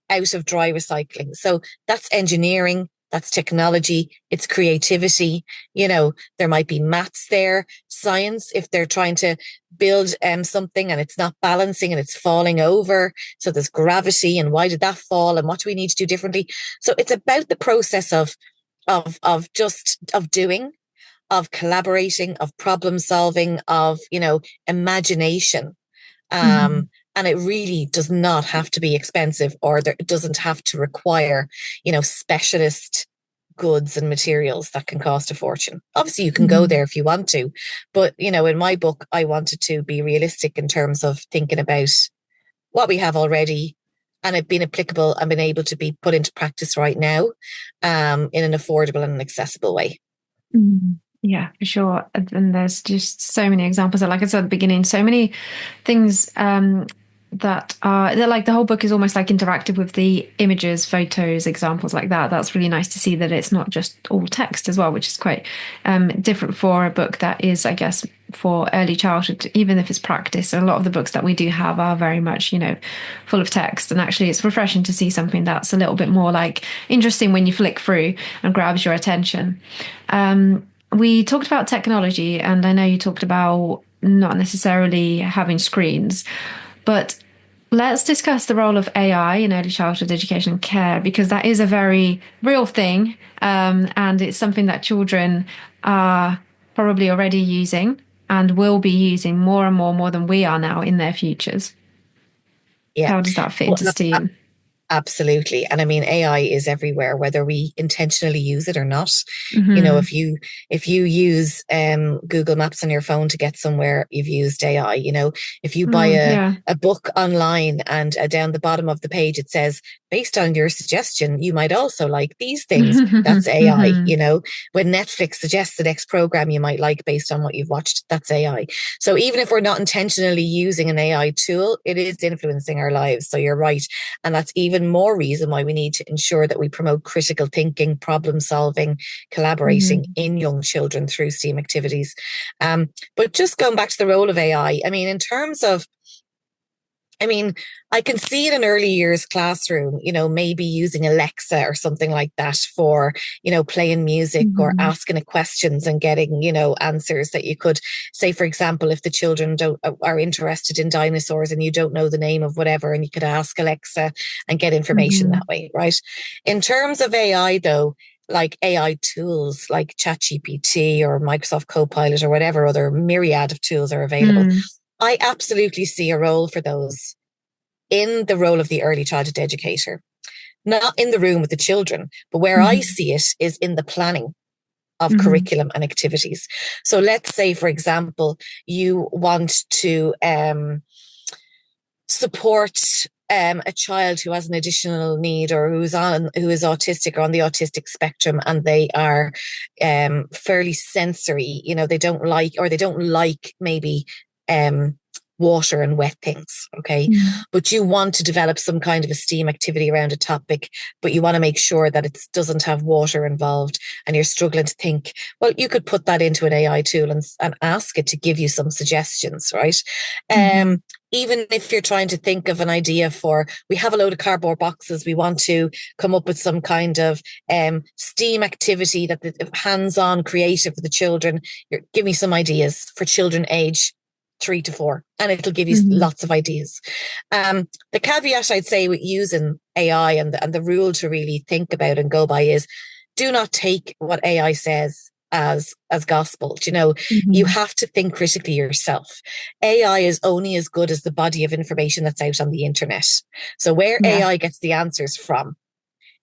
B: out of dry recycling. So that's engineering, that's technology, it's creativity. There might be maths there, science, if they're trying to build something and it's not balancing and it's falling over. So there's gravity and why did that fall and what do we need to do differently? So it's about the process of doing, of collaborating, of problem solving, of, imagination.
A: Hmm.
B: And it really does not have to be expensive, or it doesn't have to require, specialist goods and materials that can cost a fortune. Obviously, you can go
A: Hmm.
B: there if you want to, but in my book, I wanted to be realistic in terms of thinking about what we have already and it being applicable and being able to be put into practice right now, in an affordable and an accessible way.
A: Mm. Yeah, for sure. And there's just so many examples. Like I said at the beginning, so many things that like the whole book is almost like interactive with the images, photos, examples like that. That's really nice to see that it's not just all text as well, which is quite different for a book that is, I guess, for early childhood, even if it's practice. A lot of the books that we do have are very much, full of text. And actually, it's refreshing to see something that's a little bit more like interesting when you flick through and grabs your attention. We talked about technology, and I know you talked about not necessarily having screens, but Let's discuss the role of AI in early childhood education and care because that is a very real thing, and it's something that children are probably already using and will be using more than we are now in their futures.
B: Yeah.
A: How does that fit
B: Well,
A: into STEAM?
B: absolutely. And I mean, AI is everywhere, whether we intentionally use it or not. You know,
A: Hmm.
B: if you use Google Maps on your phone to get somewhere, you've used AI. You know, if you buy
A: Yeah.
B: a book online and down the bottom of the page it says, based on your suggestion, you might also like these things. That's AI.
A: Hmm.
B: You know, when Netflix suggests the next program you might like based on what you've watched, that's AI. So even if we're not intentionally using an AI tool, it is influencing our lives. So you're right. And that's even more reason why we need to ensure that we promote critical thinking, problem solving, collaborating
A: Hmm.
B: in young children through STEAM activities. But just going back to the role of AI, I mean, in terms of I mean, I can see it in early years classroom, you know, maybe using Alexa or something like that for, you know, playing music or
A: Hmm.
B: asking it questions and getting, you know, answers that you could say, for example, if the children don't are interested in dinosaurs and you don't know the name of whatever, and you could ask Alexa and get information
A: Hmm.
B: that way, right? In terms of AI though, like AI tools like ChatGPT or Microsoft Copilot or whatever other myriad of tools are available.
A: Hmm.
B: I absolutely see a role for those in the role of the early childhood educator, not in the room with the children, but where I
A: Hmm.
B: see it is in the planning of
A: Hmm.
B: curriculum and activities. So let's say, for example, you want to support a child who has an additional need or who is autistic or on the autistic spectrum, and they are fairly sensory. You know, they don't like maybe water and wet things. Okay,
A: Hmm.
B: but you want to develop some kind of a STEAM activity around a topic, but you want to make sure that it doesn't have water involved, and you're struggling to think. Well, you could put that into an AI tool and ask it to give you some suggestions, right?
A: Hmm.
B: Even if you're trying to think of an idea for, we have a load of cardboard boxes, we want to come up with some kind of STEAM activity that the hands-on creative for the children. Give me some ideas for children age 3 to 4, and it'll give you
A: Hmm.
B: lots of ideas. The caveat I'd say with using AI and the rule to really think about and go by is do not take what AI says as gospel. You know, you
A: Hmm.
B: have to think critically yourself. AI is only as good as the body of information that's out on the internet. So where
A: Yeah.
B: AI gets the answers from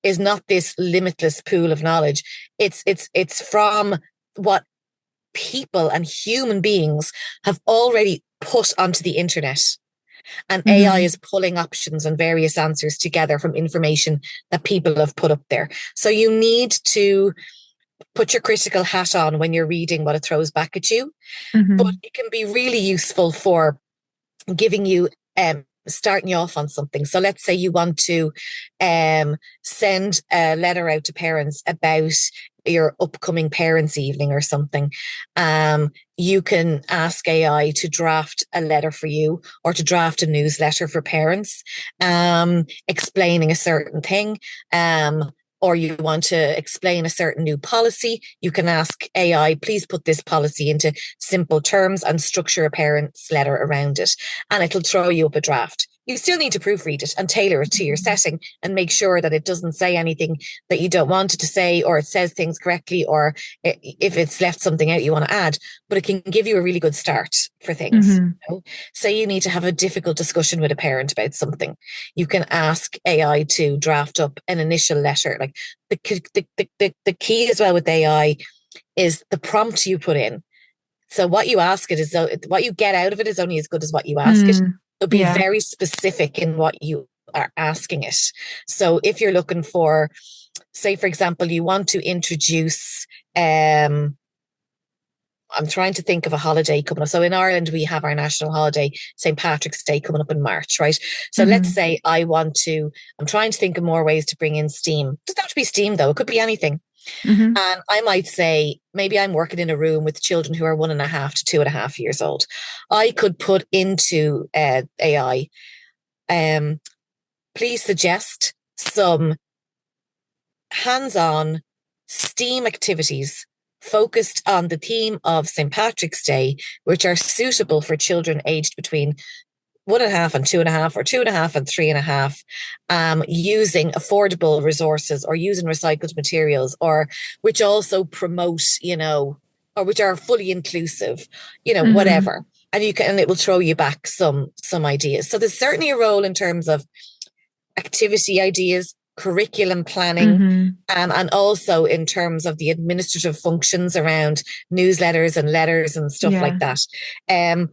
B: is not this limitless pool of knowledge. It's from what people and human beings have already put onto the internet. And AI
A: Hmm.
B: is pulling options and various answers together from information that people have put up there. So you need to put your critical hat on when you're reading what it throws back at you. But
A: Hmm.
B: it can be really useful for giving you starting you off on something. So let's say you want to send a letter out to parents about your upcoming parents' evening or something. You can ask AI to draft a letter for you or to draft a newsletter for parents, explaining a certain thing. Or you want to explain a certain new policy, you can ask AI, please put this policy into simple terms and structure a parent's letter around it. And it'll throw you up a draft. You still need to proofread it and tailor it to your setting and make sure that it doesn't say anything that you don't want it to say, or it says things correctly, or if it's left something out you want to add. But it can give you a really good start for things.
A: Hmm.
B: You know? Say you need to have a difficult discussion with a parent about something. You can ask AI to draft up an initial letter. Like the key as well with AI is the prompt you put in. So what you ask it is what you get out of it is only as good as what you ask it.
A: Mm.
B: So be
A: Yeah.
B: very specific in what you are asking it. So if you're looking for, say, for example, you want to introduce, I'm trying to think of a holiday coming up. So in Ireland, we have our national holiday, St. Patrick's Day, coming up in March, right? So let's
A: Hmm.
B: say I'm trying to think of more ways to bring in STEAM. It doesn't have to be STEAM though. It could be anything.
A: Hmm.
B: And I might say, maybe I'm working in a room with children who are 1.5 to 2.5 years old. I could put into AI, um, please suggest some hands-on STEAM activities focused on the theme of St. Patrick's Day, which are suitable for children aged between 1.5 and 2.5, or 2.5 and 3.5, using affordable resources or using recycled materials, or which also promote, or which are fully inclusive, whatever. And it will throw you back some ideas. So there's certainly a role in terms of activity ideas, curriculum planning, and also in terms of the administrative functions around newsletters and letters and stuff like that. I'm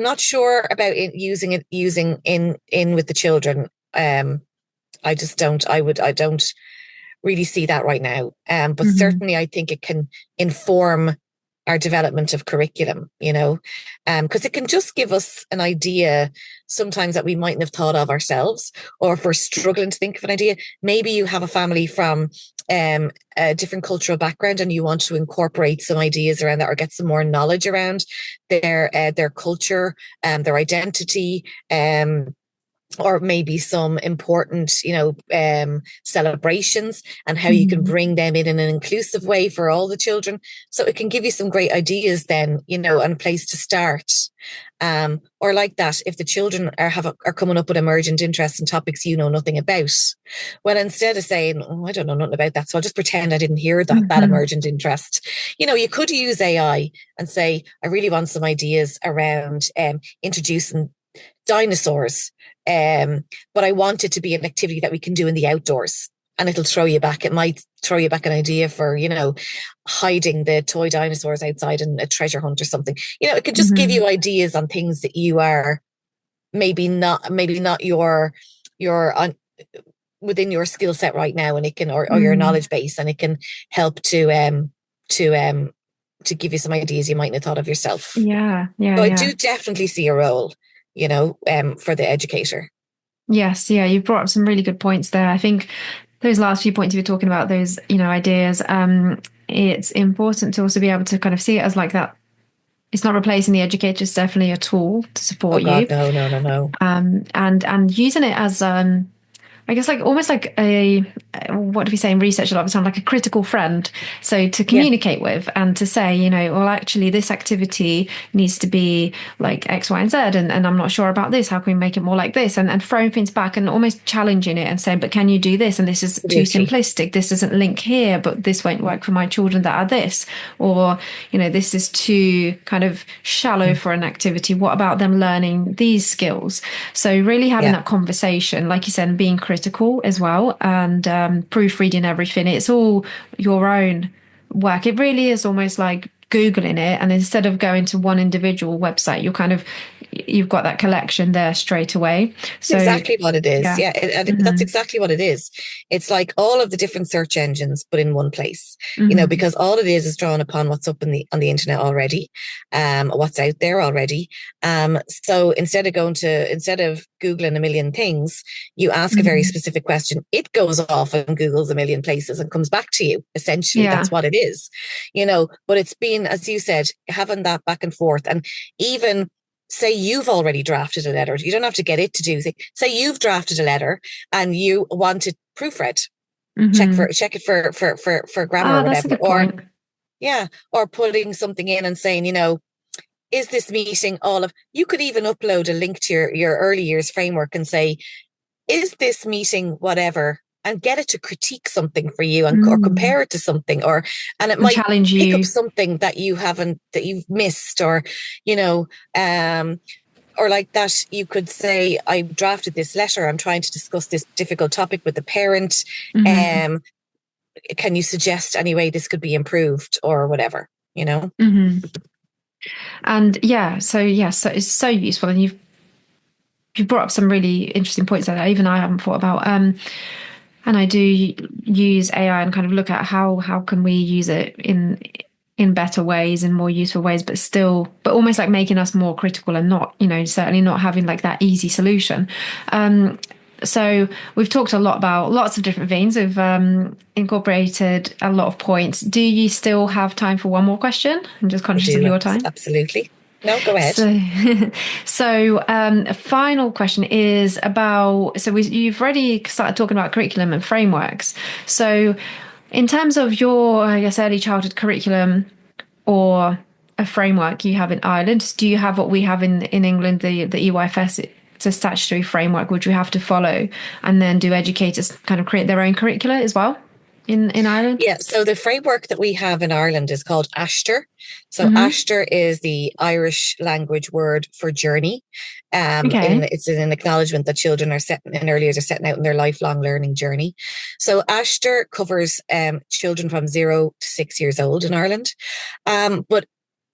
B: not sure about using in with the children. I just don't. I don't really see that right now. But certainly, I think it can inform our development of curriculum, because it can just give us an idea sometimes that we mightn't have thought of ourselves, or if we're struggling to think of an idea. Maybe you have a family from a different cultural background and you want to incorporate some ideas around that, or get some more knowledge around their culture, their identity, or maybe some important, celebrations, and how you can bring them in an inclusive way for all the children. So it can give you some great ideas then, and a place to start. Or like that, if the children are coming up with emergent interests and topics you know nothing about, well, instead of saying, "Oh, I don't know nothing about that, so I'll just pretend I didn't hear that emergent interest," you could use AI and say, "I really want some ideas around introducing dinosaurs, but I want it to be an activity that we can do in the outdoors." And it'll throw you back. It might throw you back an idea for, hiding the toy dinosaurs outside in a treasure hunt or something. It can just give you ideas on things that you are maybe not your on within your skill set right now, and it can, or your knowledge base, and it can help to give you some ideas you mightn't have thought of yourself. So I do definitely see a role, for the educator.
A: Yes, you've brought up some really good points there. I think those last few points you were talking about, those, ideas, it's important to also be able to kind of see it as like that. It's not replacing the educator, it's definitely a tool to support
B: you.
A: No. And using it as I guess like almost like what do we say in research a lot of the time, like a critical friend. So to communicate with and to say, well, actually this activity needs to be like X, Y, and Z, and I'm not sure about this. How can we make it more like this? And throwing things back and almost challenging it and saying, but can you do this? And this is too simplistic. This doesn't link here, but this won't work for my children that are this. Or, this is too kind of shallow for an activity. What about them learning these skills? So really having that conversation, like you said, and being critical as well, and proofreading everything. It's all your own work. It really is almost like Googling it, and instead of going to one individual website, you've got that collection there straight away. So
B: exactly what it is. That's exactly what it is. It's like all of the different search engines, but in one place. Because all it is drawing upon what's up on the internet already, what's out there already. So instead of Googling a million things, you ask a very specific question. It goes off and Googles a million places and comes back to you. Essentially, that's what it is. But it's been, as you said, having that back and forth, and even say you've already drafted a letter. You don't have to get it to do things. Say you've drafted a letter and you want it proofread. Check it for grammar or whatever. Or putting something in and saying, is this meeting you could even upload a link to your early years framework and say, is this meeting whatever? And get it to critique something for you or compare it to something, and it might
A: challenge
B: pick
A: you
B: up something that you've missed, or or like that. You could say, I drafted this letter, I'm trying to discuss this difficult topic with the parent. Can you suggest any way this could be improved, or whatever,
A: And so it's so useful, and you've brought up some really interesting points that I haven't thought about. And I do use AI and kind of look at how can we use it in better ways, in more useful ways, but almost like making us more critical, and not, certainly not having like that easy solution. So we've talked a lot about lots of different things. We've incorporated a lot of points. Do you still have time for one more question? I'm just conscious of your time.
B: Absolutely. No, go ahead.
A: So a final question is about, you've already started talking about curriculum and frameworks. So in terms of your, I guess, early childhood curriculum, or a framework you have in Ireland? Do you have what we have in England, the EYFS? It's a statutory framework which we have to follow, and then do educators kind of create their own curricula as well in Ireland?
B: Yeah, so the framework that we have in Ireland is called Aistear. So
A: Mm-hmm.
B: Aistear is the Irish language word for journey.
A: Okay.
B: It's an acknowledgement that children are setting in early years are setting out in their lifelong learning journey. So Aistear covers children from 0 to 6 years old in Ireland. But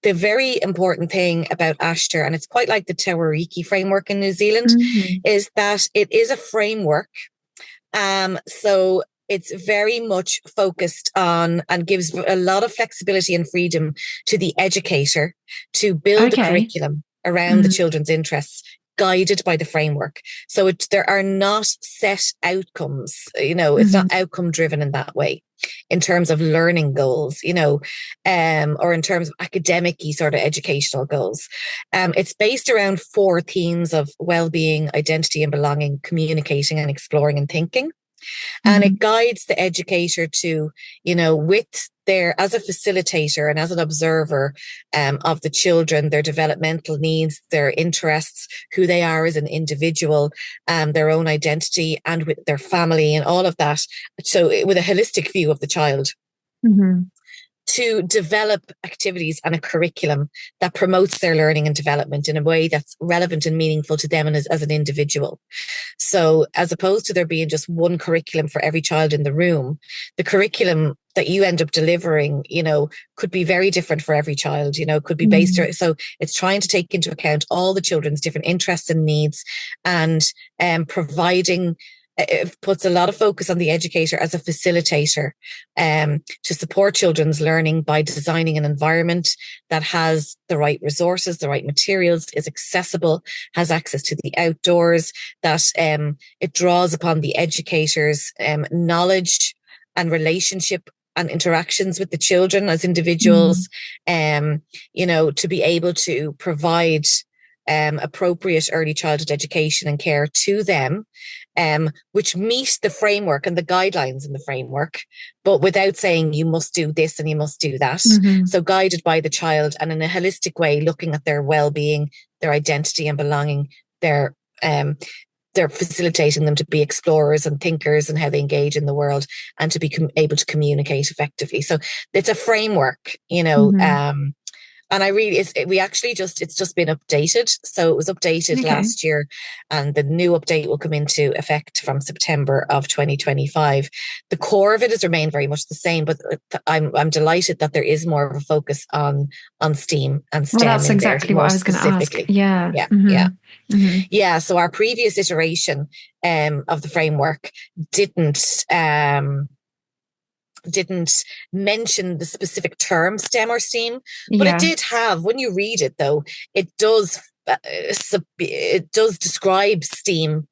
B: the very important thing about Aistear, and it's quite like the Tawariki framework in New Zealand,
A: Mm-hmm.
B: is that it is a framework. So it's very much focused on and gives a lot of flexibility and freedom to the educator to build a
A: Okay.
B: curriculum around the
A: Mm-hmm.
B: children's interests, guided by the framework. So there are not set outcomes, it's
A: Mm-hmm.
B: not outcome driven in that way in terms of learning goals, or in terms of academic sort of educational goals. It's based around 4 themes of well-being, identity and belonging, communicating and exploring and thinking. And
A: Mm-hmm.
B: it guides the educator to, with their, as a facilitator and as an observer of the children, their developmental needs, their interests, who they are as an individual, their own identity, and with their family and all of that. So with a holistic view of the child,
A: Mm-hmm.
B: to develop activities and a curriculum that promotes their learning and development in a way that's relevant and meaningful to them and as an individual. So as opposed to there being just one curriculum for every child in the room, the curriculum that you end up delivering, could be very different for every child, could be based. So it's trying to take into account all the children's different interests and needs, and providing, it puts a lot of focus on the educator as a facilitator, to support children's learning by designing an environment that has the right resources, the right materials, is accessible, has access to the outdoors, that it draws upon the educator's knowledge and relationship and interactions with the children as individuals, to be able to provide appropriate early childhood education and care to them, which meet the framework and the guidelines in the framework, but without saying you must do this and you must do that.
A: Mm-hmm.
B: So guided by the child and in a holistic way, looking at their well-being, their identity and belonging, their they're facilitating them to be explorers and thinkers and how they engage in the world and to be able to communicate effectively. So it's a framework,
A: Mm-hmm.
B: and it's just been updated. So it was updated
A: Okay.
B: last year, and the new update will come into effect from September of 2025. The core of it has remained very much the same, but I'm delighted that there is more of a focus on STEAM and
A: Well,
B: STEM
A: that's
B: in there
A: exactly what
B: more
A: I was going to ask.
B: specifically.
A: Yeah.
B: Yeah, yeah.
A: Mm-hmm. Mm-hmm.
B: Yeah, so our previous iteration of the framework didn't didn't mention the specific term STEM or STEAM, but it
A: Yeah.
B: did have, when you read it though, it does describe STEAM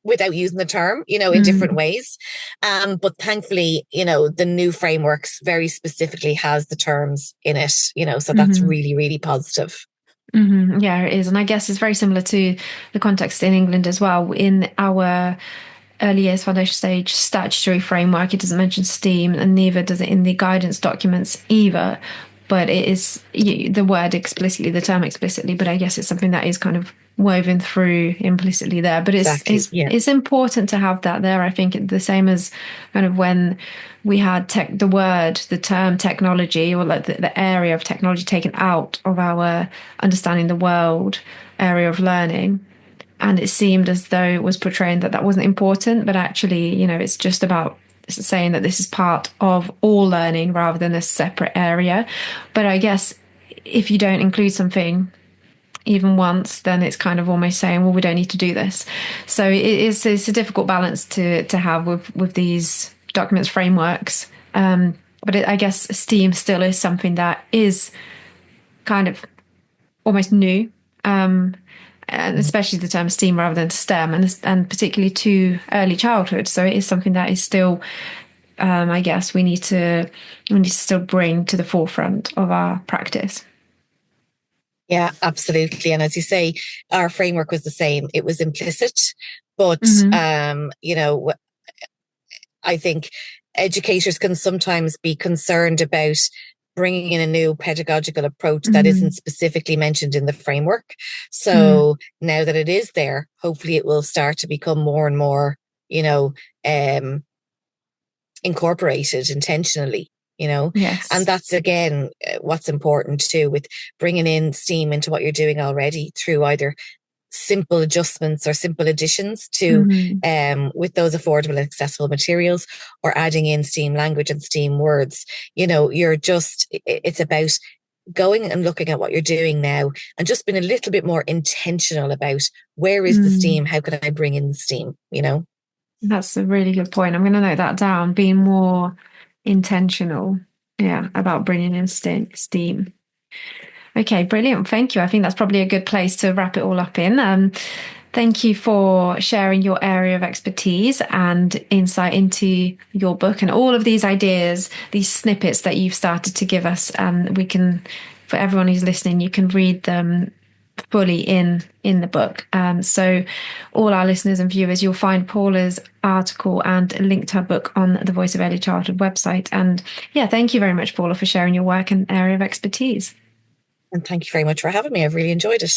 B: without using the term, in different
A: Mm-hmm.
B: ways. But thankfully, the new frameworks very specifically has the terms in it, so that's
A: Mm-hmm.
B: really, really positive.
A: Mm-hmm. Yeah, it is. And I guess it's very similar to the context in England as well. In our early years foundation stage statutory framework, it doesn't mention STEAM, and neither does it in the guidance documents either. But it is the word explicitly, the term explicitly, but I guess it's something that is kind of woven through implicitly there. But it's
B: Exactly.
A: it's
B: Yeah.
A: it's important to have that there. I think the same as kind of when we had the term technology, or like the area of technology taken out of our understanding the world area of learning. And it seemed as though it was portraying that wasn't important, but actually, it's just about saying that this is part of all learning rather than a separate area. But I guess if you don't include something even once, then it's kind of almost saying, well, we don't need to do this. So it's a difficult balance to have with these documents frameworks. But I guess STEAM still is something that is kind of almost new, and especially the term STEAM rather than STEM, and particularly to early childhood. So it is something that is still, I guess, we need to still bring to the forefront of our practice.
B: Yeah, absolutely. And as you say, our framework was the same. It was implicit, but
A: Mm-hmm.
B: I think educators can sometimes be concerned about bringing in a new pedagogical approach that isn't
A: Mm,
B: specifically mentioned in the framework.
A: mm,
B: So now that it is there, hopefully it will start to become more and more, you know, incorporated intentionally, and
A: yes.
B: that's again what's important too with bringing in STEAM into what you're doing already through either simple adjustments or simple additions to
A: Mm,
B: with those affordable and accessible materials, or adding in STEAM language and STEAM words. You're just, it's about going and looking at what you're doing now and just being a little bit more intentional about where is the
A: mm.
B: STEAM, how can I bring in the STEAM.
A: That's a really good point. I'm going to note that down, being more intentional, yeah, about bringing in STEAM. Okay, brilliant. Thank you. I think that's probably a good place to wrap it all up in. Thank you for sharing your area of expertise and insight into your book and all of these ideas, these snippets that you've started to give us. We can, for everyone who's listening, you can read them fully in the book. So all our listeners and viewers, you'll find Paula's article and a link to her book on the Voice of Early Childhood website. And yeah, thank you very much, Paula, for sharing your work and area of expertise.
B: And thank you very much for having me. I've really enjoyed it.